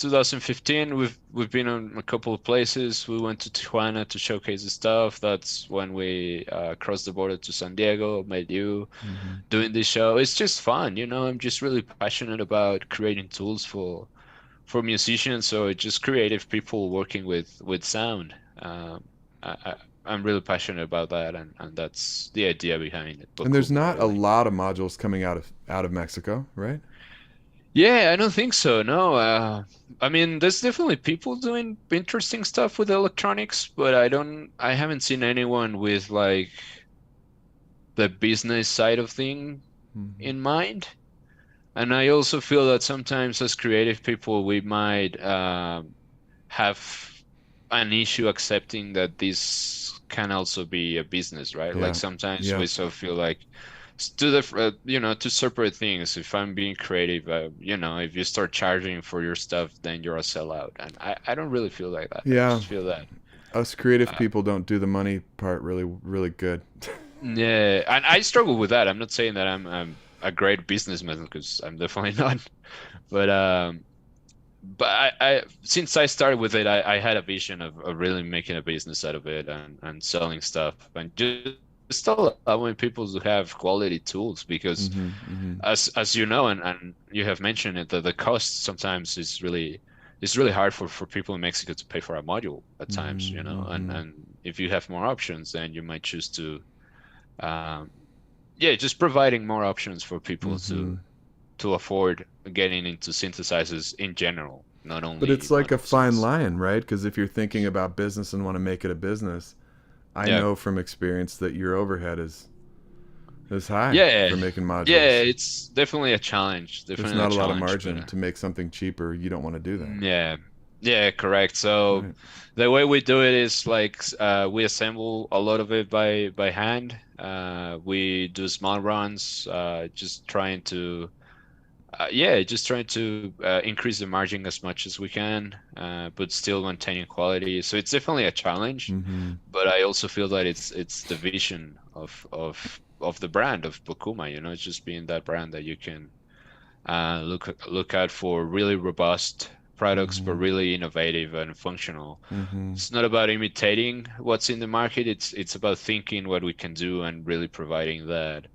2015. We've been on a couple of places. We went to Tijuana to showcase the stuff. That's when we crossed the border to San Diego, met you, doing this show. It's just fun, I'm just really passionate about creating tools for musicians, so it's just creative people working with sound. I, I, I'm really passionate about that, and that's the idea behind it. And there's Bocuma, not a really. lot of modules coming out of Mexico, right? Yeah, I don't think so. No, I mean, there's definitely people doing interesting stuff with electronics, but I haven't seen anyone with like the business side of thing Mm-hmm. in mind. And I also feel that sometimes as creative people, we might have an issue accepting that this can also be a business, right? Like Yeah, sometimes yeah, we sort of feel like two separate things. If I'm being creative, if you start charging for your stuff, then you're a sellout. And I don't really feel like that. I yeah. just feel that, Us creative uh, people don't do the money part really, really good. yeah, and I struggle with that. I'm not saying that I'm a great businessman because I'm definitely not. But I since I started with it, I had a vision of really making a business out of it and selling stuff and just allowing people to have quality tools because Hmm. as you know and you have mentioned it, the cost sometimes is really it's really hard for people in Mexico to pay for a module at times, Hmm. and if you have more options, then you might choose to um, yeah, just providing more options for people Mm-hmm. to afford getting into synthesizers in general, not But only it's like a modular fine synths. line, right? Because if you're thinking about business and want to make it a business, I Yeah. know from experience that your overhead is high Yeah, for making yeah, modules. it's definitely a challenge, There's definitely a not a lot of challenge, but margin to make something cheaper. You don't want to do that. yeah, yeah, correct. So Right. the way we do it is like we assemble a lot of it by hand. We do small runs, just trying to yeah, just trying to increase the margin as much as we can, but still maintaining quality. So it's definitely a challenge, Mm-hmm. but I also feel that it's the vision of the brand of Bocuma. It's just being that brand that you can look out for really robust products, but Mm-hmm. really innovative and functional. Mm-hmm. It's not about imitating what's in the market. It's about thinking what we can do and really providing that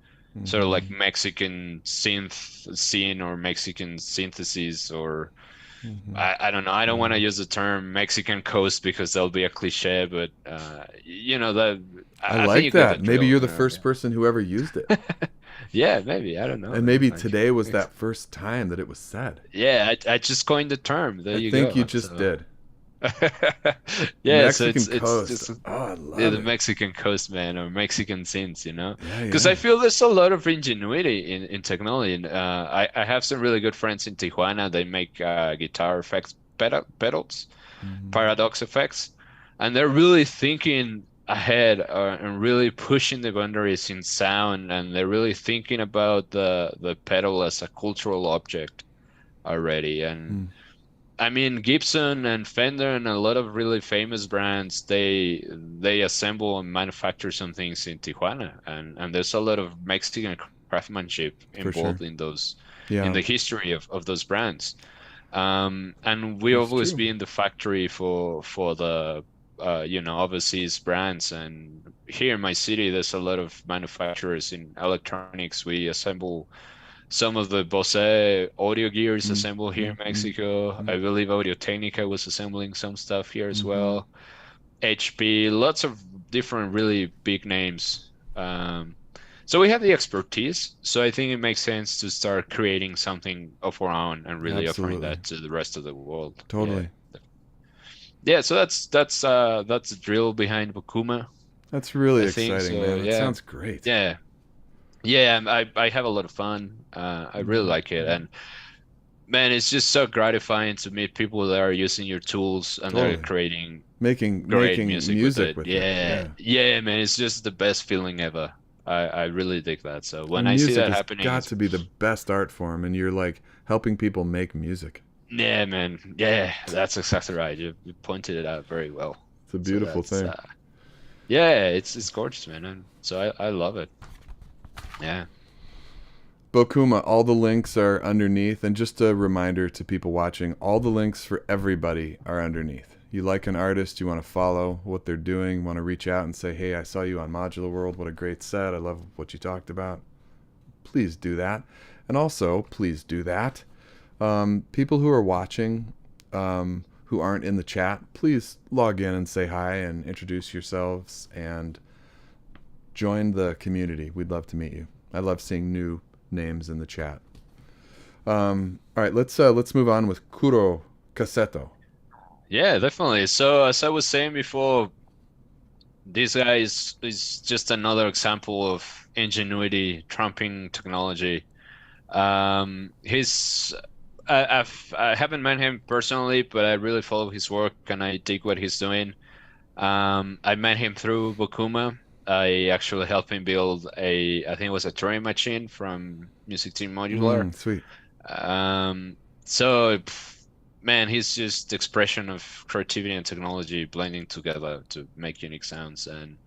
sort of Mm-hmm. like Mexican synth scene or Mexican synthesis or Mm-hmm. I don't know. I don't want Mm-hmm. to use the term Mexican coast because that'll be a cliche, but that I I think like you get the that. Maybe drill. you're the first person who ever used it. Yeah, maybe. I don't know, And man. maybe Like, today was that first time that it was said. yeah, I just coined the term. There I you think you go. just So did. yeah, so Mexican it's Coast. just Oh, I yeah, love the it. Mexican coast, man, or Mexican synths, Yeah, because I yeah. feel there's a lot of ingenuity in technology. And I have some really good friends in Tijuana. They make guitar effects pedals, Mm-hmm. paradox effects, and they're really thinking ahead and really pushing the boundaries in sound, and they're really thinking about the pedal as a cultural object already. And Mm. I mean, Gibson and Fender and a lot of really famous brands, they assemble and manufacture some things in Tijuana, and there's a lot of Mexican craftsmanship For sure. involved in those, in Yeah, the history of those brands. And we that's always true. be in the factory for the overseas brands. And here in my city, there's a lot of manufacturers in electronics. We assemble some of the Bose audio gears assembled here in Mm-hmm. Mexico. I believe Audio Technica was assembling some stuff here as Mm-hmm. well. HP, lots of different really big names. So we have the expertise. So I think it makes sense to start creating something of our own and really offering Absolutely. that to the rest of the world. Yeah. Totally. Yeah, so that's the drill behind Bocuma, That's really I think. exciting, So man. That yeah. sounds great. Yeah. Yeah, I have a lot of fun. I really like it. Mm-hmm. And man, it's just so gratifying to meet people that are using your tools and they're Totally. creating Making great music with music it. with it. Yeah, Yeah. yeah, man, it's just the best feeling ever. I really dig that. So when And I see music that has happening, got it's to be the best art form, and you're like helping people make music. yeah, man, yeah, that's exactly right. You pointed it out very well. It's a So beautiful that's thing. yeah, it's gorgeous, man. And so I love it. Yeah. Bokuma, all the links are underneath. And just a reminder to people watching, all the links for everybody are underneath. You like an artist, you want to follow what they're doing, want to reach out and say, hey, I saw you on Modular World. What a great set. I love what you talked about. Please do that. And also, please do that. People who are watching, who aren't in the chat, please log in and say hi and introduce yourselves and join the community. We'd love to meet you. I love seeing new names in the chat. All right, let's move on with Kuro Kasetto. Yeah, definitely. So as I was saying before, this guy is just another example of ingenuity trumping technology. He's I haven't met him personally, but I really follow his work and I dig what he's doing. I met him through Bokuma. I actually helped him build I think it was a Turing machine from Music Team Modular. Sweet. So man, he's just the expression of creativity and technology blending together to make unique sounds. And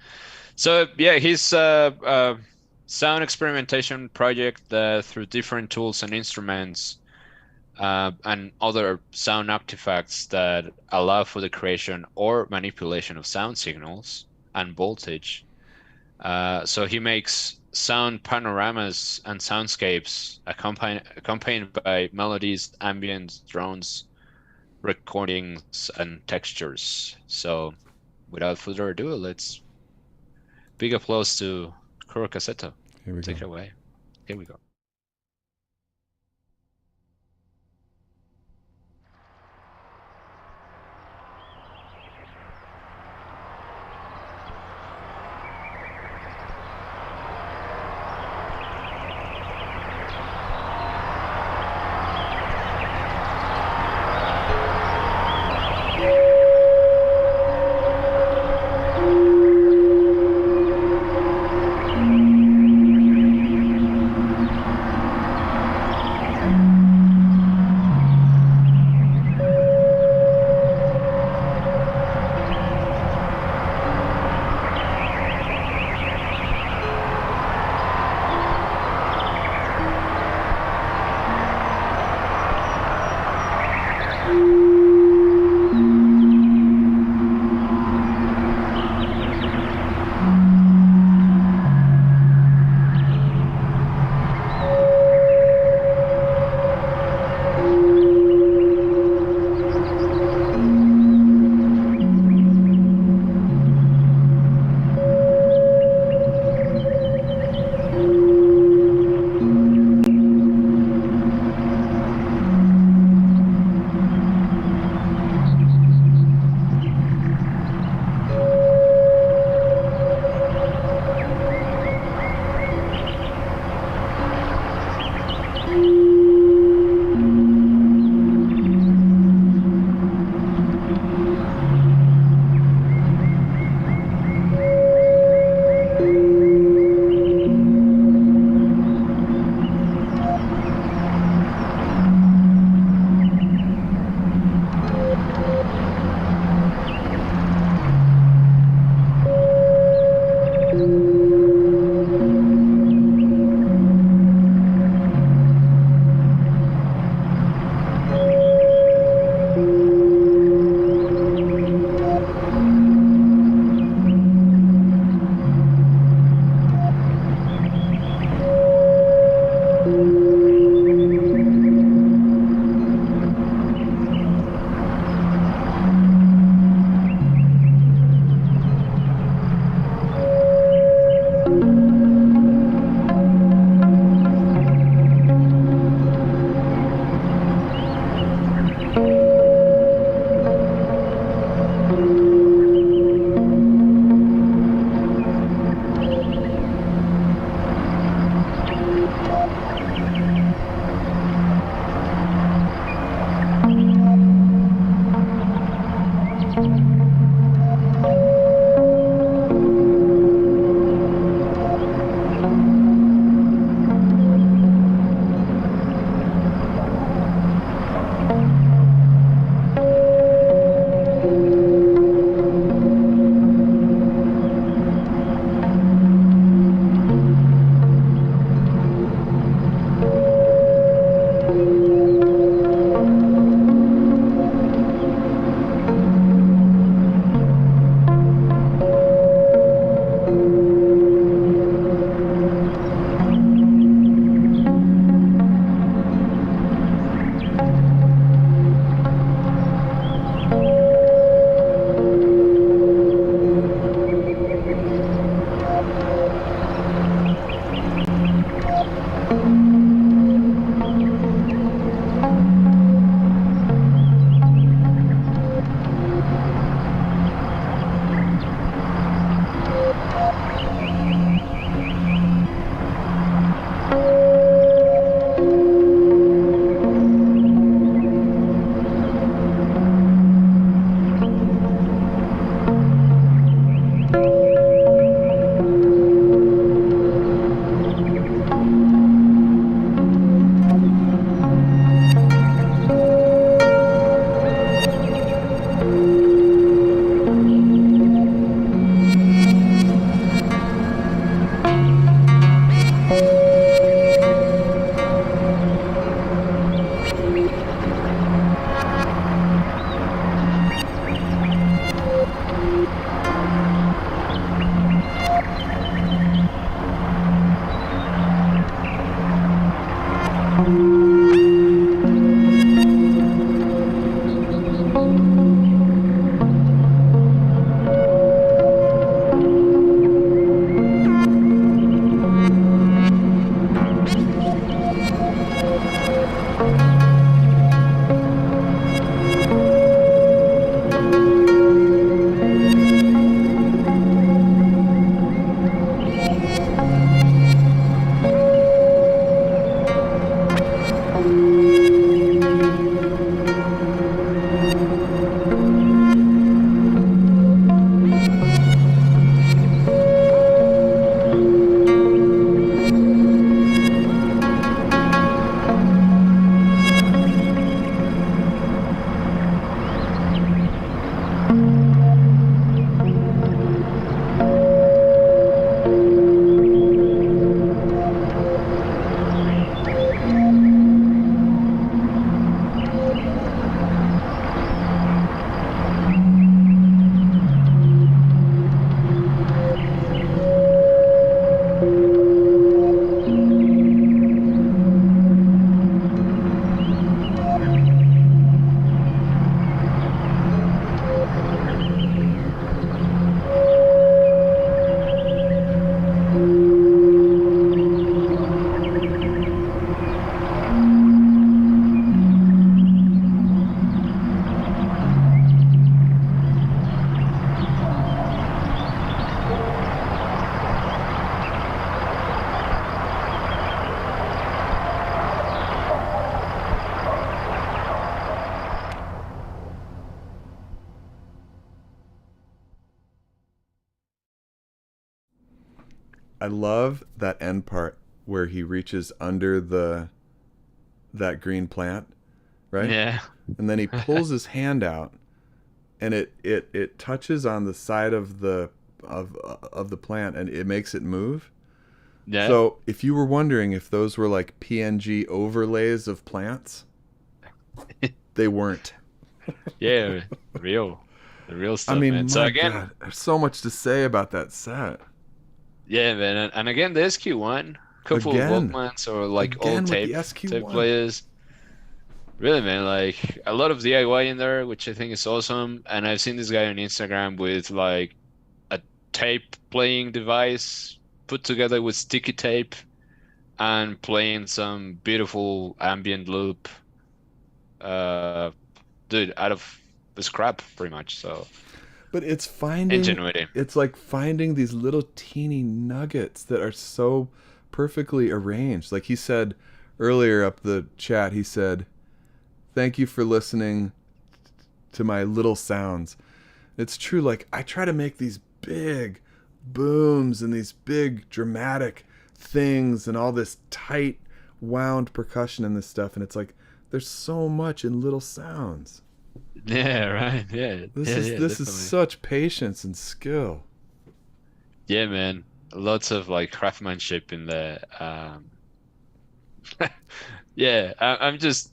so yeah, his sound experimentation project through different tools and instruments and other sound artifacts that allow for the creation or manipulation of sound signals and voltage. So he makes sound panoramas and soundscapes accompanied by melodies, ambience, drones, recordings, and textures. So without further ado, let's big applause to Kuro Kasetto. Here we Take it go. away. Here we go. I love that end part where he reaches under that green plant, right? Yeah. And then he pulls his hand out, and it touches on the side of the plant, and it makes it move. Yeah. So if you were wondering if those were like PNG overlays of plants, they weren't. Yeah, the real stuff, I mean, man. my So again, God, there's so much to say about that set. yeah, man, and again the SQ1, couple Again. of Walkmans or like Again old with the tape SQ1. players. Really, man, like a lot of DIY in there, which I think is awesome. And I've seen this guy on Instagram with like a tape playing device put together with sticky tape and playing some beautiful ambient loop, dude, out of the scrap pretty much. So But it's finding ingenuity. It's like finding these little teeny nuggets that are so perfectly arranged. Like he said earlier up the chat, he said, "Thank you for listening to my little sounds." It's true. Like I try to make these big booms and these big dramatic things and all this tight wound percussion and this stuff, and it's like there's so much in little sounds. Yeah, right. Yeah. This yeah, is yeah, this definitely. is such patience and skill. Yeah, man. Lots of like craftsmanship in there. Yeah, I'm just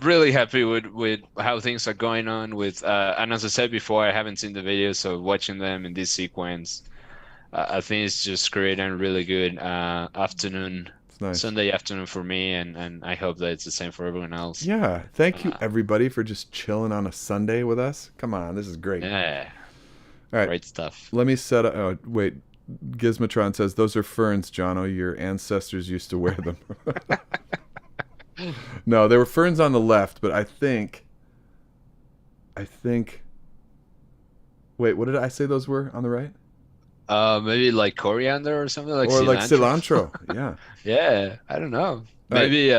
really happy with how things are going on with and as I said before, I haven't seen the videos, so watching them in this sequence, I think it's just great and really good afternoon, It's nice. Sunday afternoon for me, and I hope that it's the same for everyone else. Yeah, thank you everybody for just chilling on a Sunday with us. Come on, this is great. Yeah, All right, great stuff. let me set up. Oh, wait, Gizmatron says those are ferns, Johno. Your ancestors used to wear them. No, there were ferns on the left, but I think. Wait, what did I say those were on the right? Maybe like coriander or something, like Or cilantro. like cilantro. Yeah. Yeah, I don't know. right. Maybe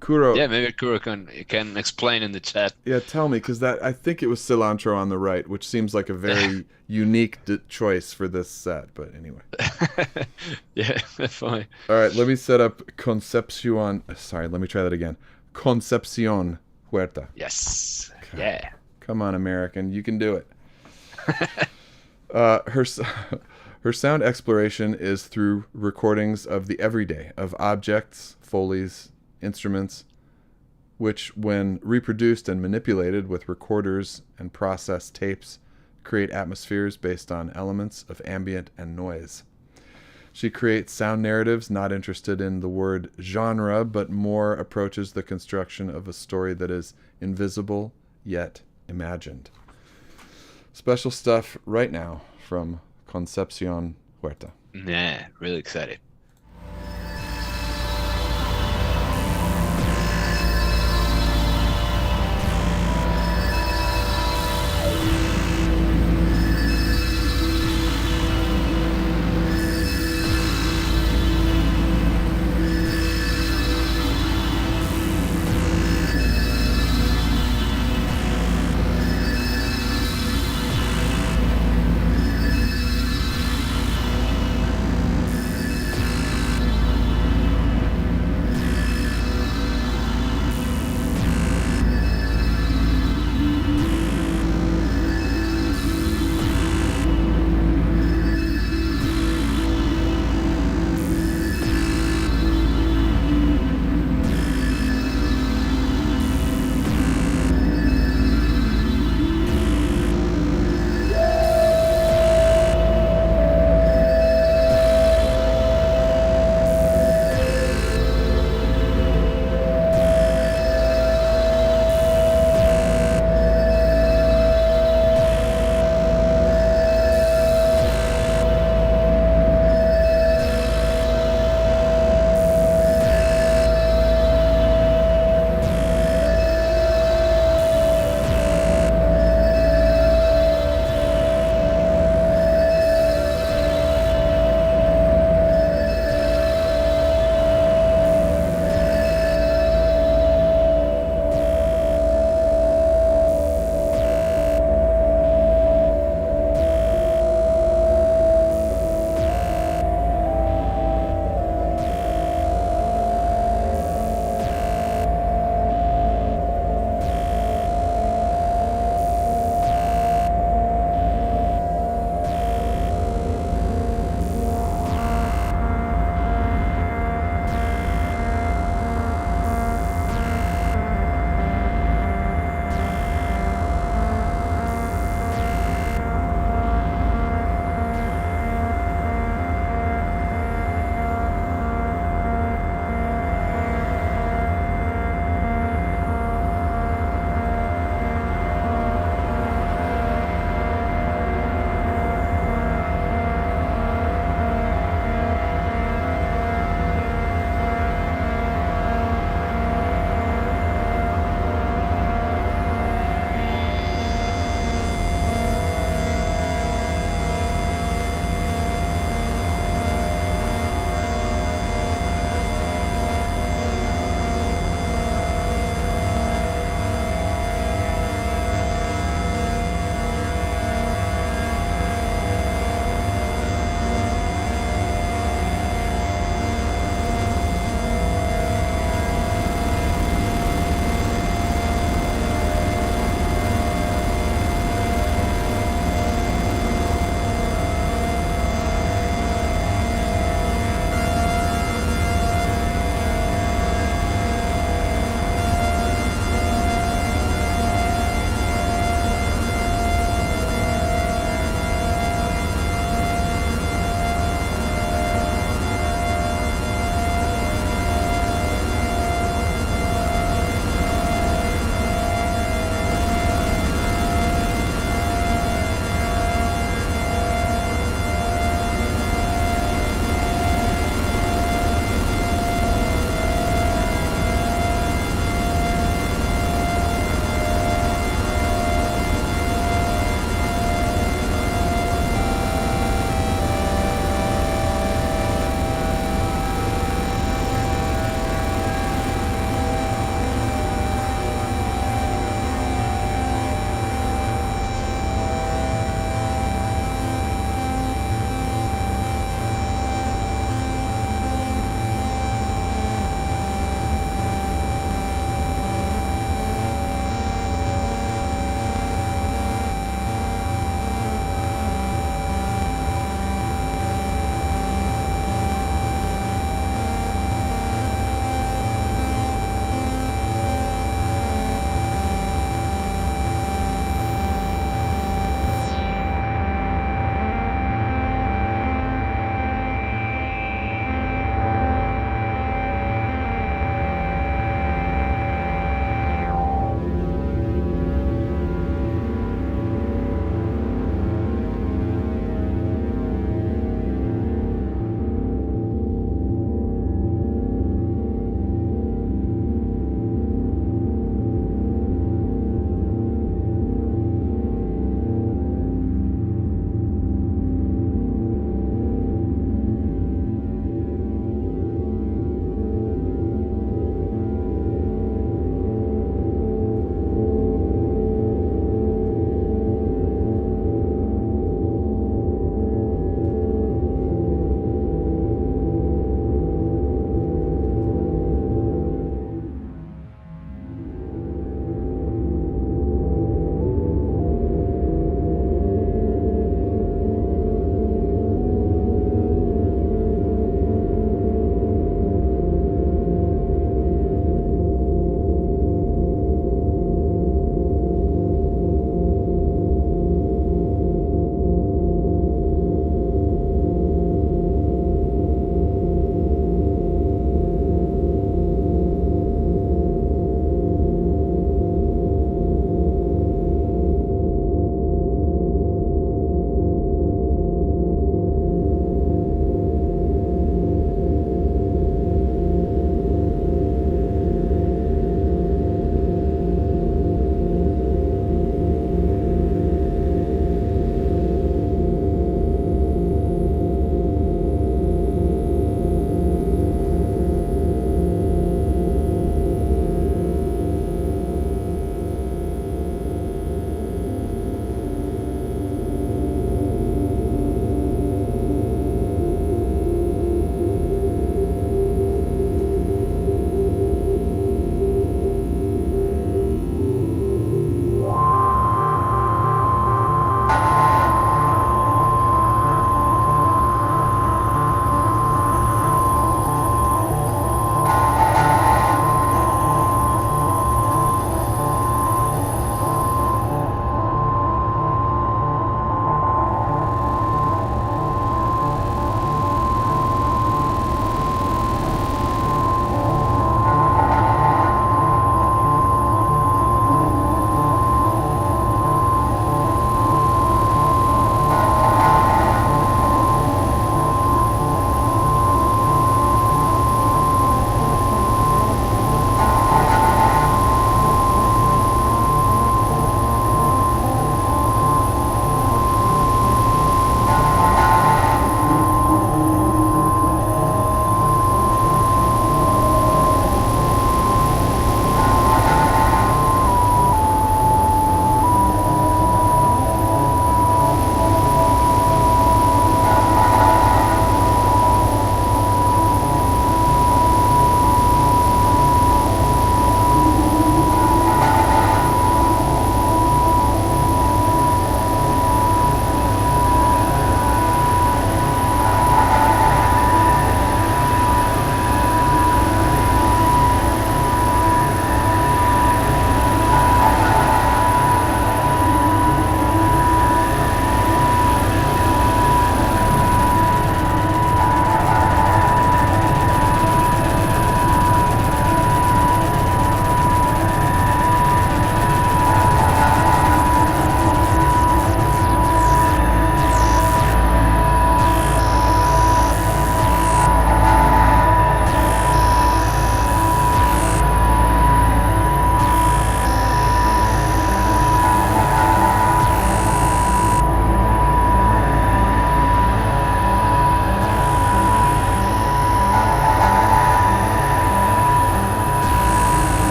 Kuro. yeah, maybe Kuro can explain in the chat. Yeah, tell me, because I think it was cilantro on the right, which seems like a very unique choice for this set. But anyway. Yeah, definitely. All right, let me set up Concepcion. Sorry, let me try that again. Concepcion Huerta. Yes. Okay. Yeah. Come on, American, you can do it. Her sound exploration is through recordings of the everyday, of objects, foley's, instruments, which, when reproduced and manipulated with recorders and processed tapes, create atmospheres based on elements of ambient and noise. She creates sound narratives not interested in the word genre, but more approaches the construction of a story that is invisible yet imagined. Special stuff right now from Concepcion Huerta. Yeah, really excited.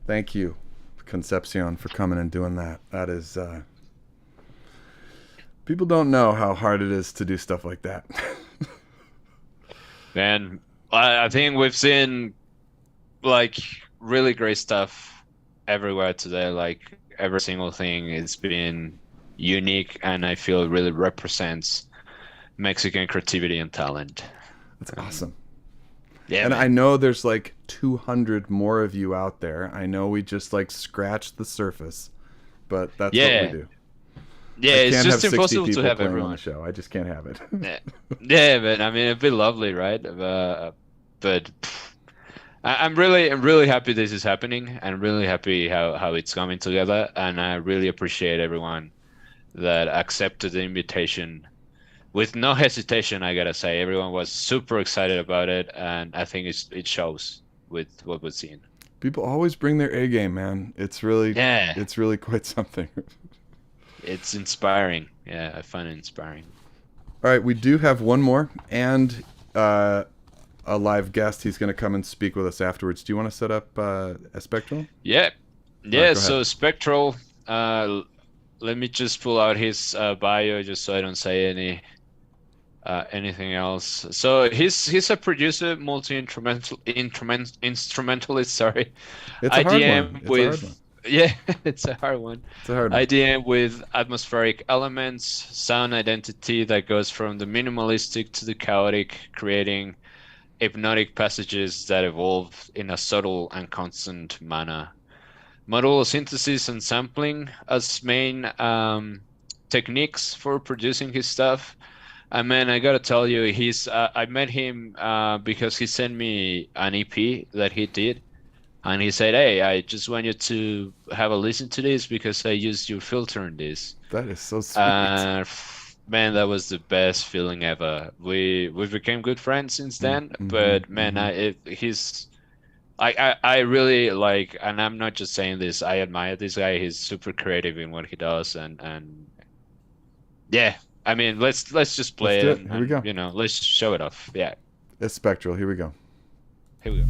Thank you, Concepcion, for coming and doing that. That is, people don't know how hard it is to do stuff like that. Man, I think we've seen like really great stuff everywhere today. Like every single thing, it's been unique, and I feel it really represents Mexican creativity and talent. That's awesome. Yeah, and man. I know there's like 200 more of you out there. I know we just like scratched the surface, but that's what we do. Yeah, it's just impossible to have everyone on the show. I just can't have it. Yeah, but I mean, it'd be lovely, right? But I'm really happy this is happening. I'm really happy how it's coming together, and I really appreciate everyone that accepted the invitation with no hesitation. I gotta say, everyone was super excited about it, and I think it shows with what we're seeing. People always bring their A game, man. It's really quite something. It's inspiring. Yeah, I find it inspiring. All right, we do have one more, and a live guest. He's going to come and speak with us afterwards. Do you want to set up ESPCTRL? Yeah. Right, so ESPCTRL, let me just pull out his bio just so I don't say anything else. So he's a producer, instrumentalist. Sorry, it's a hard one. Yeah, it's a hard one. It's a hard one. IDM with atmospheric elements, sound identity that goes from the minimalistic to the chaotic, creating hypnotic passages that evolve in a subtle and constant manner. Modular synthesis and sampling as main techniques for producing his stuff. And man, I gotta tell you, I met him because he sent me an EP that he did, and he said, "Hey, I just want you to have a listen to this because I used your filter in this." That is so sweet. Man, that was the best feeling ever. We became good friends since then. But man, I really like, and I'm not just saying this. I admire this guy. He's super creative in what he does, and yeah. I mean, let's just play it. Here we go. You know, let's show it off. Yeah. ESPCTRL. Here we go. Here we go.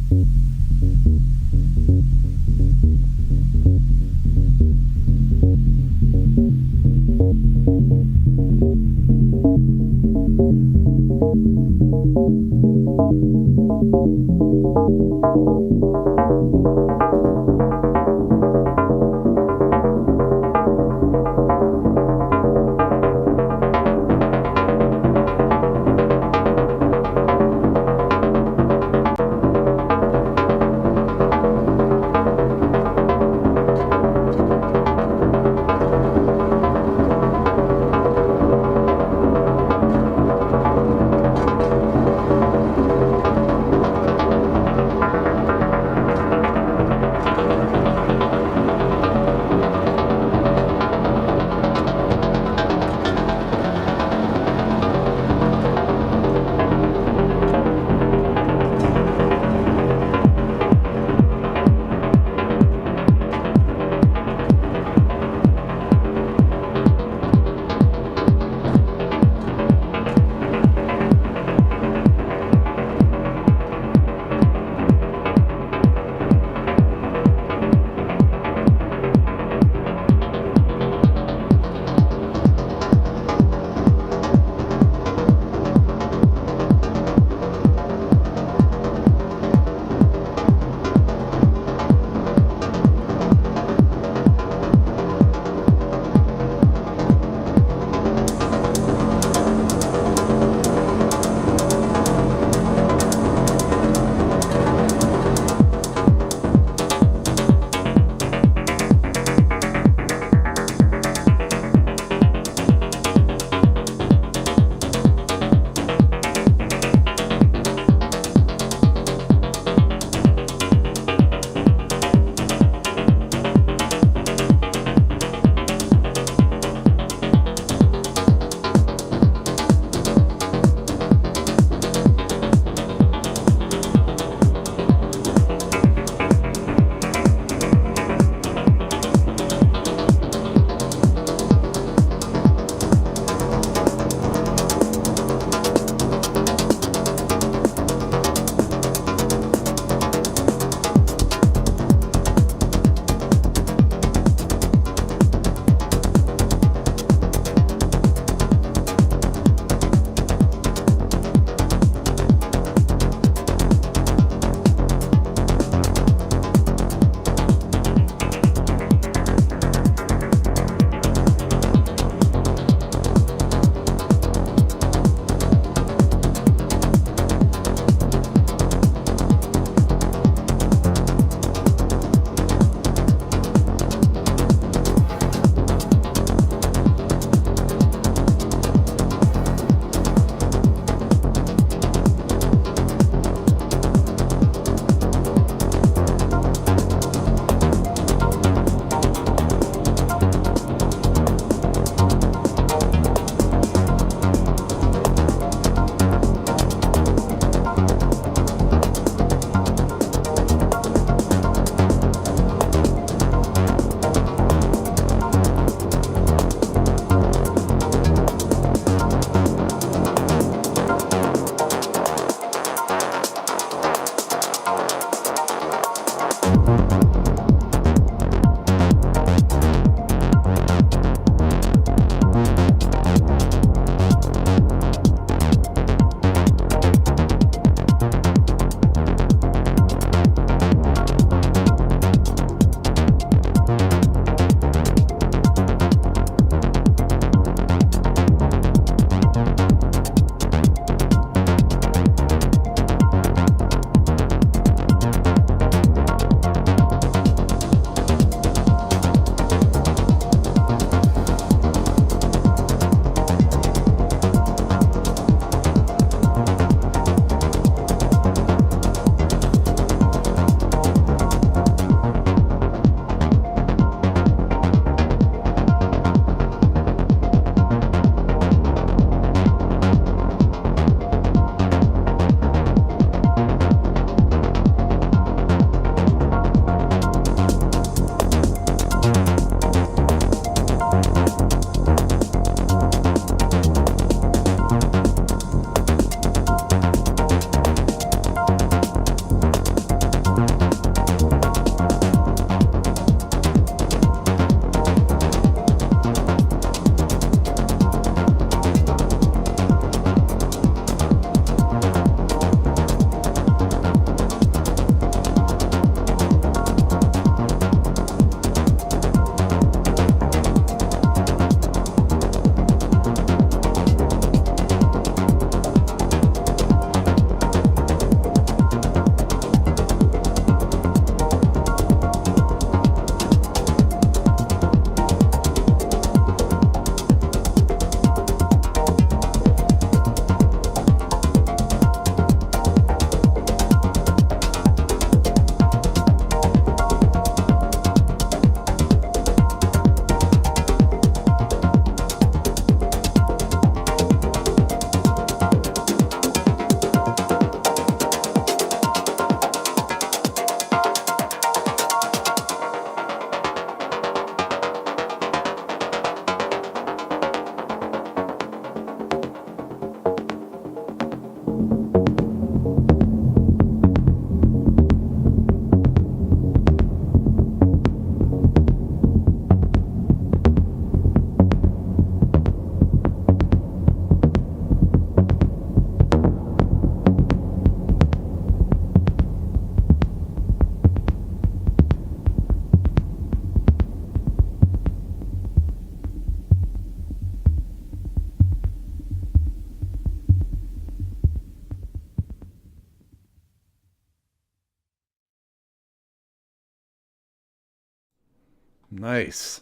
Nice.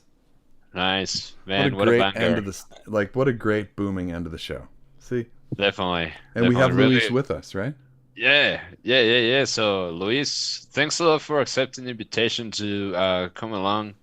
Nice, What a man. What a great end banger. of the like. What a great booming end of the show. See, Definitely. and we have Definitely. Luis Really. with us, right? Yeah. So, Luis, thanks a lot for accepting the invitation to come along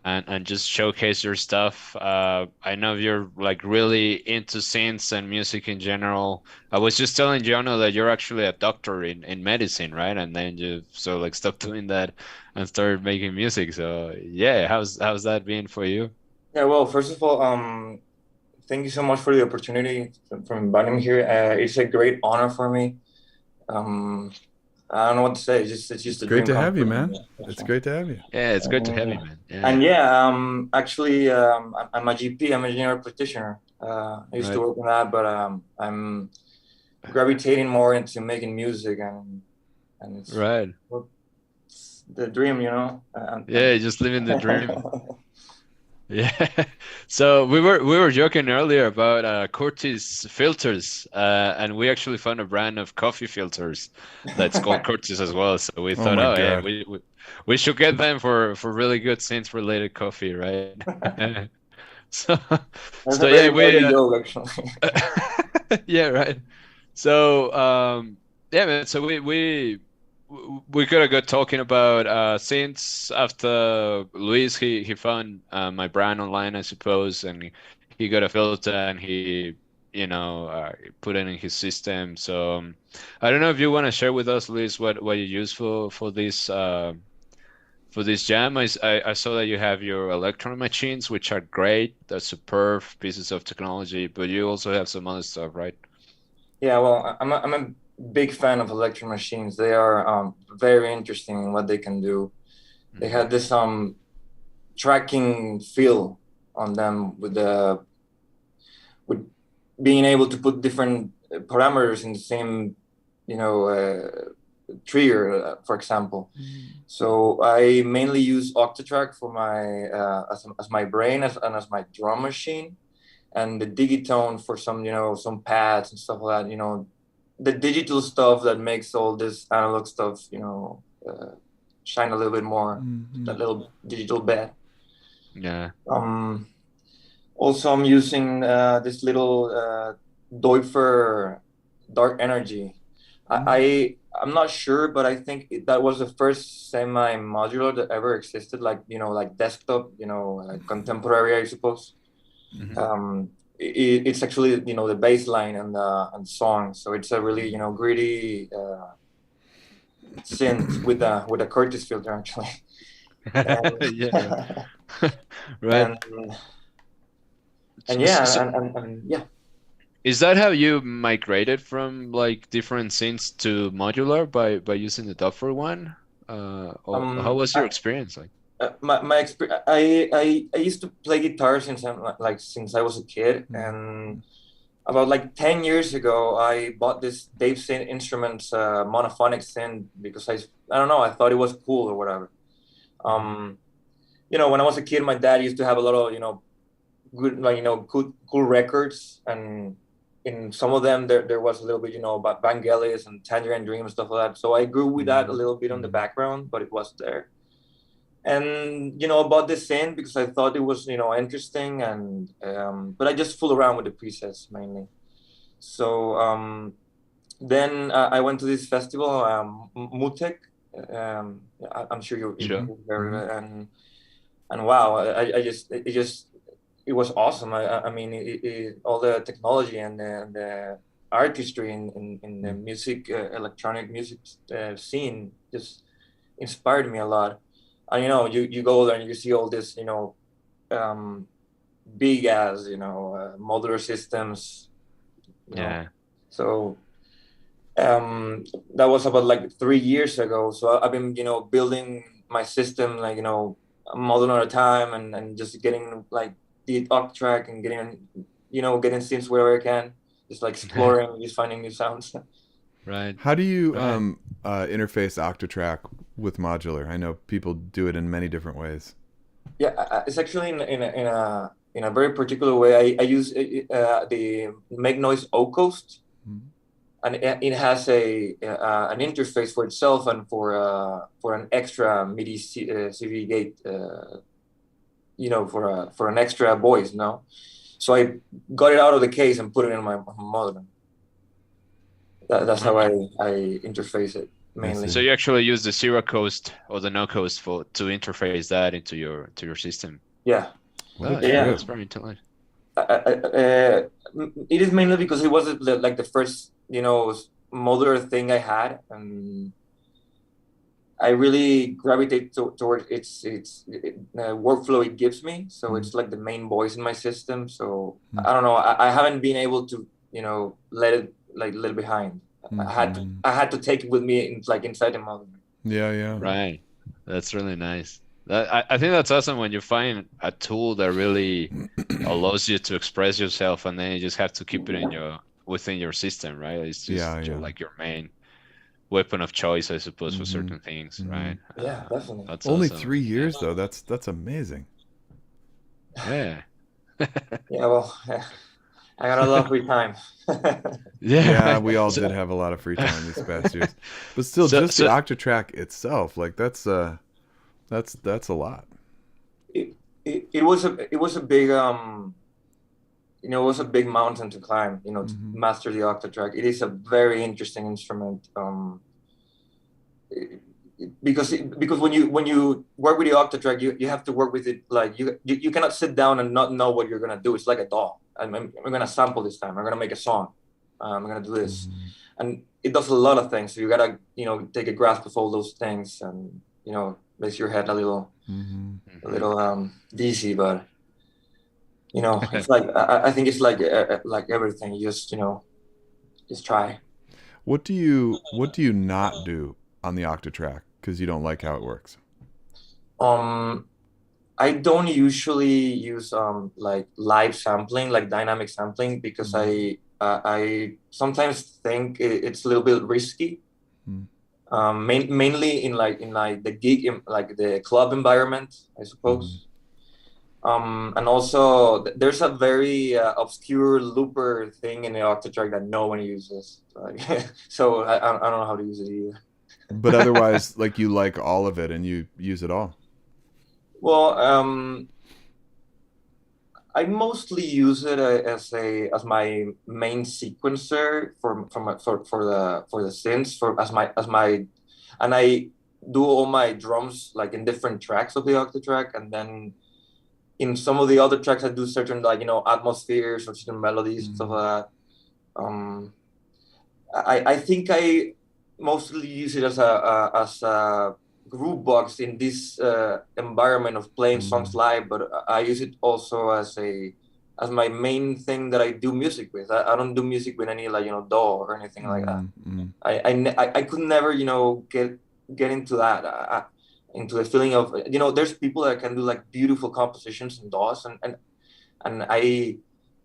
and just showcase your stuff. I know you're like really into synths and music in general. I was just telling Johno that you're actually a doctor in medicine, right? And then you so like stopped doing that and started making music. So yeah, how's that been for you? Yeah, well, first of all, thank you so much for the opportunity from inviting me here. It's a great honor for me. Um, I don't know what to say. It's just a Great dream to come have you, true. man. Yeah, It's so. great to have you. Yeah, it's good to have you, And, man. and Yeah. yeah, actually, I'm a GP. I'm a general practitioner. I used to Right. work on that, but I'm gravitating more into making music, and Right. it's the dream, you know. Yeah, just living the dream. Yeah. So we were joking earlier about Curtis filters, and we actually found a brand of coffee filters that's called Curtis as well. So we Oh thought, my oh yeah, God. we should get them for really good synth related coffee, right? So That's a so yeah, very we dirty joke, actually. yeah, right. So yeah, man. So we gotta go talking about since after Luis he found my brand online, I suppose, and he got a filter and he put it in his system. So I don't know if you want to share with us, Luis, what you use for this jam. I saw that you have your electron machines, which are great. They're superb pieces of technology, but you also have some other stuff, right? Yeah, well, I'm a big fan of electric machines. They are very interesting in what they can do. They Mhm. had this tracking feel on them with being able to put different parameters in the same, you know, trigger, for example. So I mainly use Octatrack for my as my brain and as my drum machine, and the Digitone for some some pads and stuff like that. The digital stuff that makes all this analog stuff shine a little bit more. Mhm. That little digital bed. Yeah. Um, Also, I'm using this little Doipfer Dark Energy. I'm not sure, but I think that was the first semi-modular that ever existed, like like desktop, contemporary, I suppose. Mhm. It's actually the bass line and song, so it's a really gritty synth with a Curtis filter actually. and Yeah, right. and So, and so, so yeah and yeah. is that how you migrated from like different scenes to modular by using the Duffer one? Or how um was your experience like? my experience, I used to play guitar since I was a kid, and about like 10 years ago I bought this Dave Synth Instruments monophonic synth because I don't know, I thought it was cool or whatever. um when I was a kid, my dad used to have a lot of good, like cool records, and in some of them there was a little bit about Vangelis and Tangerine Dream and stuff like that, so I grew with that a little bit on the background, but it was there. And about this synth because I thought it was interesting, and but I just fool around with the presets mainly. So then I went to this festival, Mutek. I'm sure Sure. you've heard of it, and wow, it was awesome. I mean, all the technology and the artistry in the music, electronic music scene just inspired me a lot. And you go there and you see all this, um, big as modular systems, you know. Yeah. So that was about like 3 years ago. So I've been building my system, like a model at a time, and just getting like the track and getting getting synths wherever I can, just like exploring, just finding new sounds. Right. How do you Right. interface Octatrack with modular? I know people do it in many different ways. Yeah, it's actually in a very particular way. I use the Make Noise O Coast. and it has an interface for itself and for an extra MIDI CV gate, for an extra voice, no. So I got it out of the case and put it in my modeling. That's how I interface it mainly. So you actually use the zero coast or the no coast to interface that into your system. Yeah. That's very intelligent. It is mainly because it was like the first, modular thing I had, and I really gravitate towards its workflow it gives me. So it's like the main voice in my system. So I don't know. I haven't been able to, let it like let behind. I had to take it with me inside the model. Yeah. Right. That's really nice. I think that's awesome when you find a tool that really allows you to express yourself, and then you just have to keep it within your system, right? It's just like your main weapon of choice, I suppose, for certain things, right? Yeah, definitely. That's only awesome. 3 years though. That's amazing. Yeah. Yeah. Well, I got a lot of free time. Yeah, we all did have a lot of free time these past years, but still, just the Octatrack itself, like that's a lot. It was a big it was a big mountain to climb, to master the Octatrack. It is a very interesting instrument, because when you work with the Octatrack, you have to work with it like you cannot sit down and not know what you're gonna do. It's like a doll. I'm gonna sample this time. I'm gonna make a song. I'm gonna do this, and it does a lot of things. So you gotta take a grasp of all those things, and makes your head a little dizzy, but it's like I think it's like everything. You just try. What do you not do on the Octatrack because you don't like how it works? I don't usually use like live sampling, like dynamic sampling, because I sometimes think it's a little bit risky. Mainly in the gig, like the club environment, I suppose. And also there's a very obscure looper thing in the Octatrack that no one uses. So I don't know how to use it either. But otherwise, like, you like all of it and you use it all. Well, I mostly use it as my main sequencer for the synths, and I do all my drums like in different tracks of the Octatrack, and then in some of the other tracks I do certain atmospheres or certain melodies and stuff like that. I think I mostly use it as a groove box in this environment of playing songs live, but I use it also as my main thing that I do music with. I don't do music with any DAW or anything like that. I could never get into that, into the feeling of there's people that can do like beautiful compositions in DAWs, and I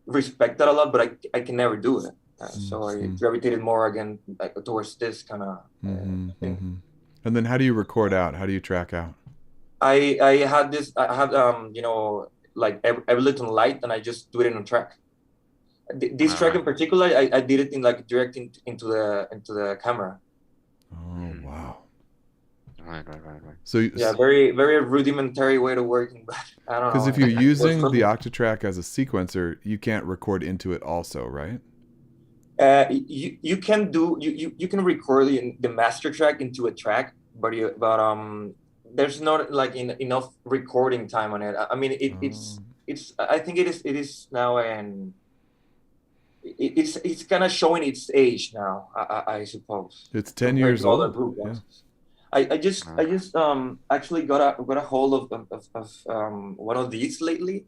respect that a lot, but I can never do it. So I gravitated more again towards this kind of thing. And then how do you record out? How do you track out? I had like every little light, and I just do it in a track. This track in particular, I did it in like direct into the camera. Oh wow! Right. So yeah, very very rudimentary way to working, but I don't know. Because if you're using the Octatrack as a sequencer, you can't record into it also, right? You can record the master track into a track, but there's not like enough recording time on it. I mean, it's I think it is now, and it's kind of showing its age now. I suppose it's 10 years old. Yeah. I just actually got a hold of one of these lately.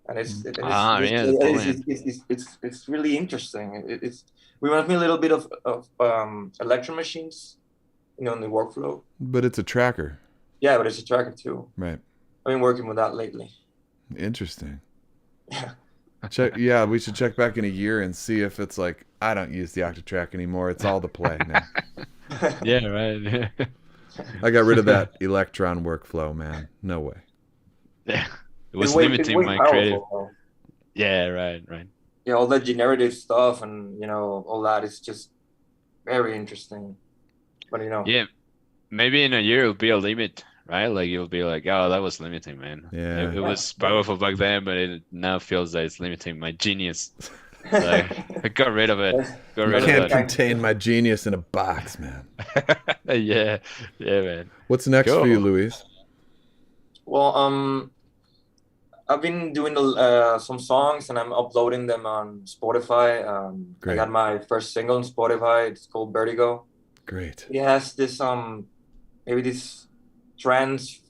And it's really interesting. It reminds me a little bit of electro machines, in the workflow. But it's a tracker. Yeah, but it's a tracker too. Right. I've been working with that lately. Interesting. Yeah. We should check back in a year and see if it's like, I don't use the Octatrack anymore. It's all the play now. Yeah, right. I got rid of that Electron workflow, man. No way. Yeah. It was limiting my creative. Yeah, right. Yeah, all that generative stuff and all that is just very interesting. But you know, Yeah, maybe in a year it'll be a limit, right? Like you'll be like, oh, that was limiting, man. Yeah. It was powerful back then, but it now feels that it's limiting my genius. So I got rid of it. Got You rid can't of that. contain my genius in a box, man. Yeah, yeah, man. What's next for you, Cool. Luis? well, I've been doing some songs and I'm uploading them on Spotify. I Great. got my first single on Spotify. It's called Vertigo. Great. It has this maybe this trance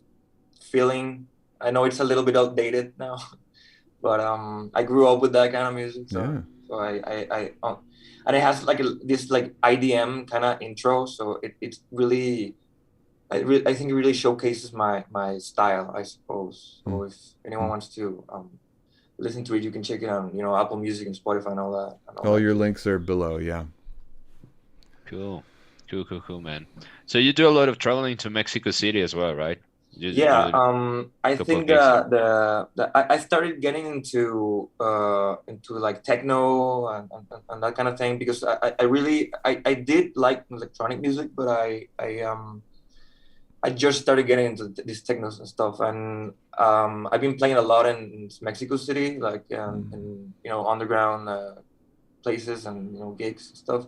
feeling. I know it's a little bit outdated now, but I grew up with that kind of music. So Yeah. so and it has like this like IDM kind of intro. So it's really. I think it really showcases my style, I suppose. So if anyone wants to listen to it, you can check it on Apple Music and Spotify and all that. All your links are below. Yeah. Cool, man. So you do a lot of traveling to Mexico City as well, right? Yeah. I couple think of I started getting into like techno and that kind of thing because I really did like electronic music, but I just started getting into this techno and stuff, and I've been playing a lot in Mexico City, like in underground places and gigs and stuff,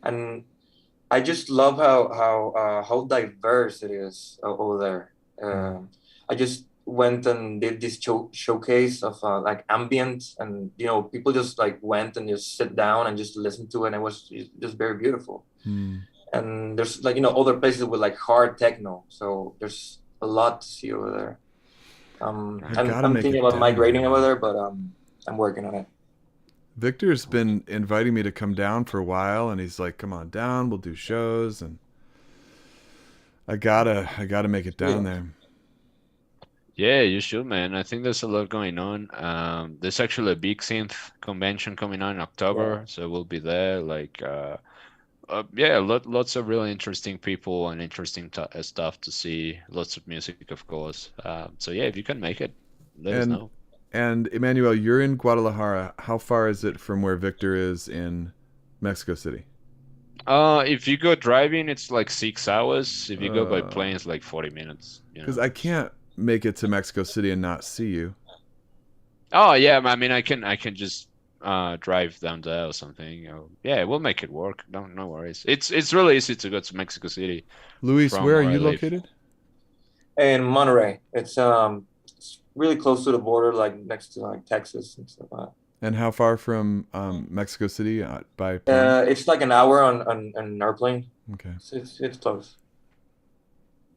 and I just love how diverse it is over there. I just went and did this showcase of like ambient, and people just like went and just sit down and just listen to it, and it was just very beautiful. And there's like other places with like hard techno, so there's a lot to see over there. I'm thinking about migrating over there, but I'm working on it. Victor's been inviting me to come down for a while, and he's like, "Come on down, we'll do shows." And I gotta make it down there. Yeah, you should, man. I think there's a lot going on. There's actually a big synth convention coming on in October, so we'll be there. Like, lots of really interesting people and interesting stuff to see. Lots of music, of course. So yeah, if you can make it, let us know. And Emmanuel, you're in Guadalajara. How far is it from where Victor is in Mexico City? If you go driving, it's like 6 hours. If you go by plane, it's like 40 minutes. Because I can't make it to Mexico City and not see you. Oh yeah, I mean, I can just drive down there or something. Yeah, we'll make it work. No worries. It's really easy to go to Mexico City. Luis, where are you located? In Monterrey. It's really close to the border, like next to like Texas and stuff like that. And how far from Mexico City by plane? It's like an hour on an airplane. Okay. So it's close.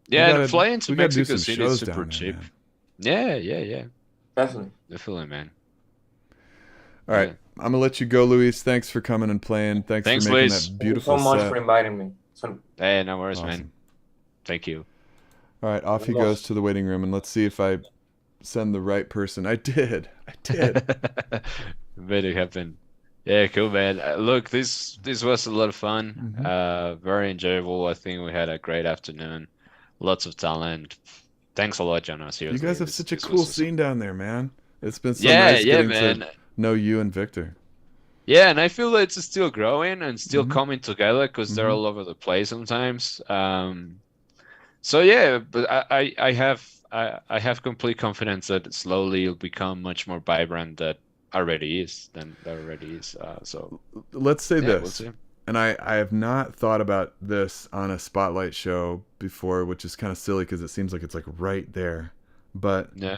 Yeah, the flying to Mexico City is super cheap. Man. Yeah. Definitely, man. All right, I'm gonna let you go, Luis. Thanks for coming and playing. Thanks for making Luis. Thank that you beautiful so much set. for inviting me. Hey, no worries, Awesome. man. Thank you. All right, off he goes to the waiting room, and let's see if I send the right person. I did. Made it happen. Yeah, cool, man. Look, this was a lot of fun. Very enjoyable. I think we had a great afternoon. Lots of talent. Thanks a lot, Johno. Seriously. You guys have such a cool scene down there, man. It's been so nice getting to know you and Victor. Yeah, and I feel that it's still growing and still coming together because they're all over the place sometimes. So yeah, but I have complete confidence that slowly it'll become much more vibrant than already is. So let's say this. We'll see. And I have not thought about this on a spotlight show before, which is kind of silly because it seems like it's like right there. But yeah,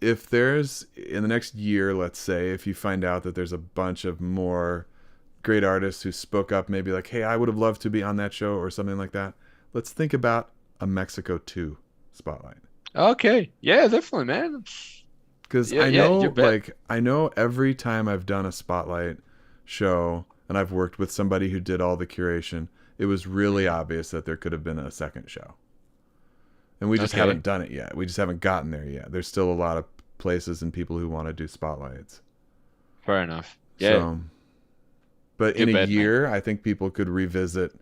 if there's in the next year, let's say, if you find out that there's a bunch of more great artists who spoke up, maybe like, hey, I would have loved to be on that show or something like that. Let's think about a Mexico 2 spotlight. Okay. Yeah, definitely, man. Because I know every time I've done a spotlight show and I've worked with somebody who did all the curation, it was really obvious that there could have been a second show. And we just haven't done it yet. We just haven't gotten there yet. There's still a lot of places and people who want to do spotlights. Fair enough. Yeah. So, but in a year, I think people could revisit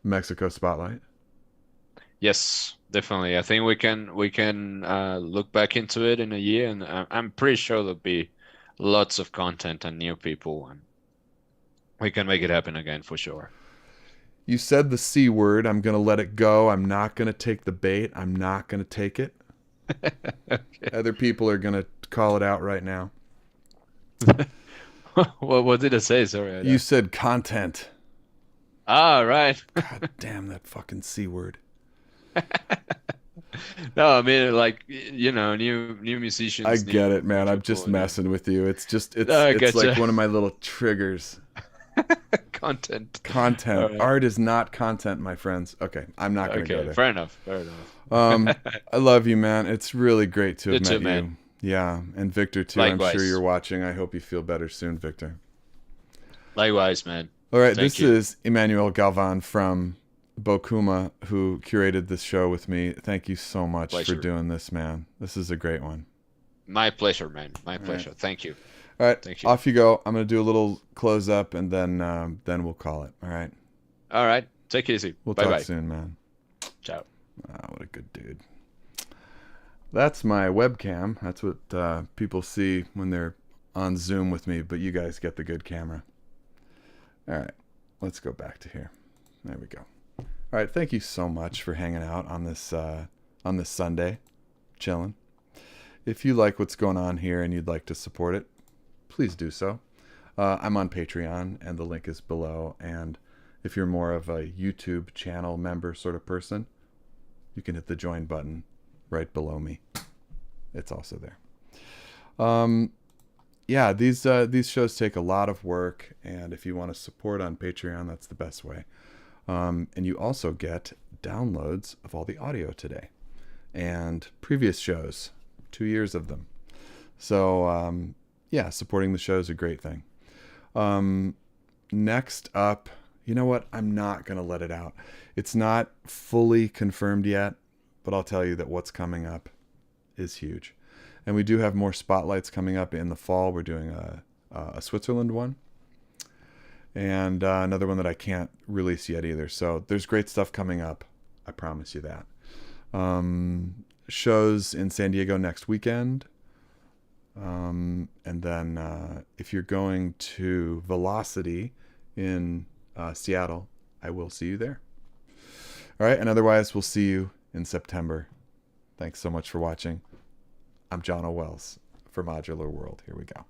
Mexico Spotlight. Yes, definitely. I think we can look back into it in a year, and I'm pretty sure there'll be lots of content and new people, and we can make it happen again for sure. You said the C word. I'm going to let it go. I'm not going to take the bait. I'm not going to take it. Okay. Other people are going to call it out right now. What did I say? Sorry. You said content. Ah, right. God damn that fucking C word. No, I mean, like, you know, new musicians. I get it, man. I'm people, just yeah. messing with you. It's just, it's gotcha. like one of my little triggers. Content. Content. All right. Art is not content, my friends. Okay, I'm not going to go there. Fair enough. I love you, man. It's really great to have You met too, you. man. Yeah, and Victor too. Likewise. I'm sure you're watching. I hope you feel better soon, Victor. Likewise, man. All right, Thank this you. is Emmanuel Galvan from Bocuma, who curated this show with me. Thank you so much Pleasure. for doing this, man. This is a great one. My pleasure, man. My pleasure. Thank you. All right, Thank you. off you go. I'm going to do a little close up, and then we'll call it. All right? All right. Take it easy. We'll Bye talk bye. soon, man. Ciao. What a good dude. That's my webcam. That's what people see when they're on Zoom with me, but you guys get the good camera. All right, let's go back to here. There we go. All right, thank you so much for hanging out on this Sunday, chilling. If you like what's going on here and you'd like to support it, please do so. I'm on Patreon, and the link is below. And if you're more of a YouTube channel member sort of person, you can hit the join button right below me. It's also there. Yeah, these shows take a lot of work, and if you want to support on Patreon, that's the best way. And you also get downloads of all the audio today and previous shows, 2 years of them. So yeah, supporting the show is a great thing. Next up, you know what? I'm not going to let it out. It's not fully confirmed yet, but I'll tell you that what's coming up is huge. And we do have more spotlights coming up in the fall. We're doing a Switzerland one, and another one that I can't release yet either. So there's great stuff coming up. I promise you that. Shows in San Diego next weekend. And then if you're going to Velocity in Seattle, I will see you there. All right. And otherwise, we'll see you in September. Thanks so much for watching. I'm Johno Wells for Modular World. Here we go.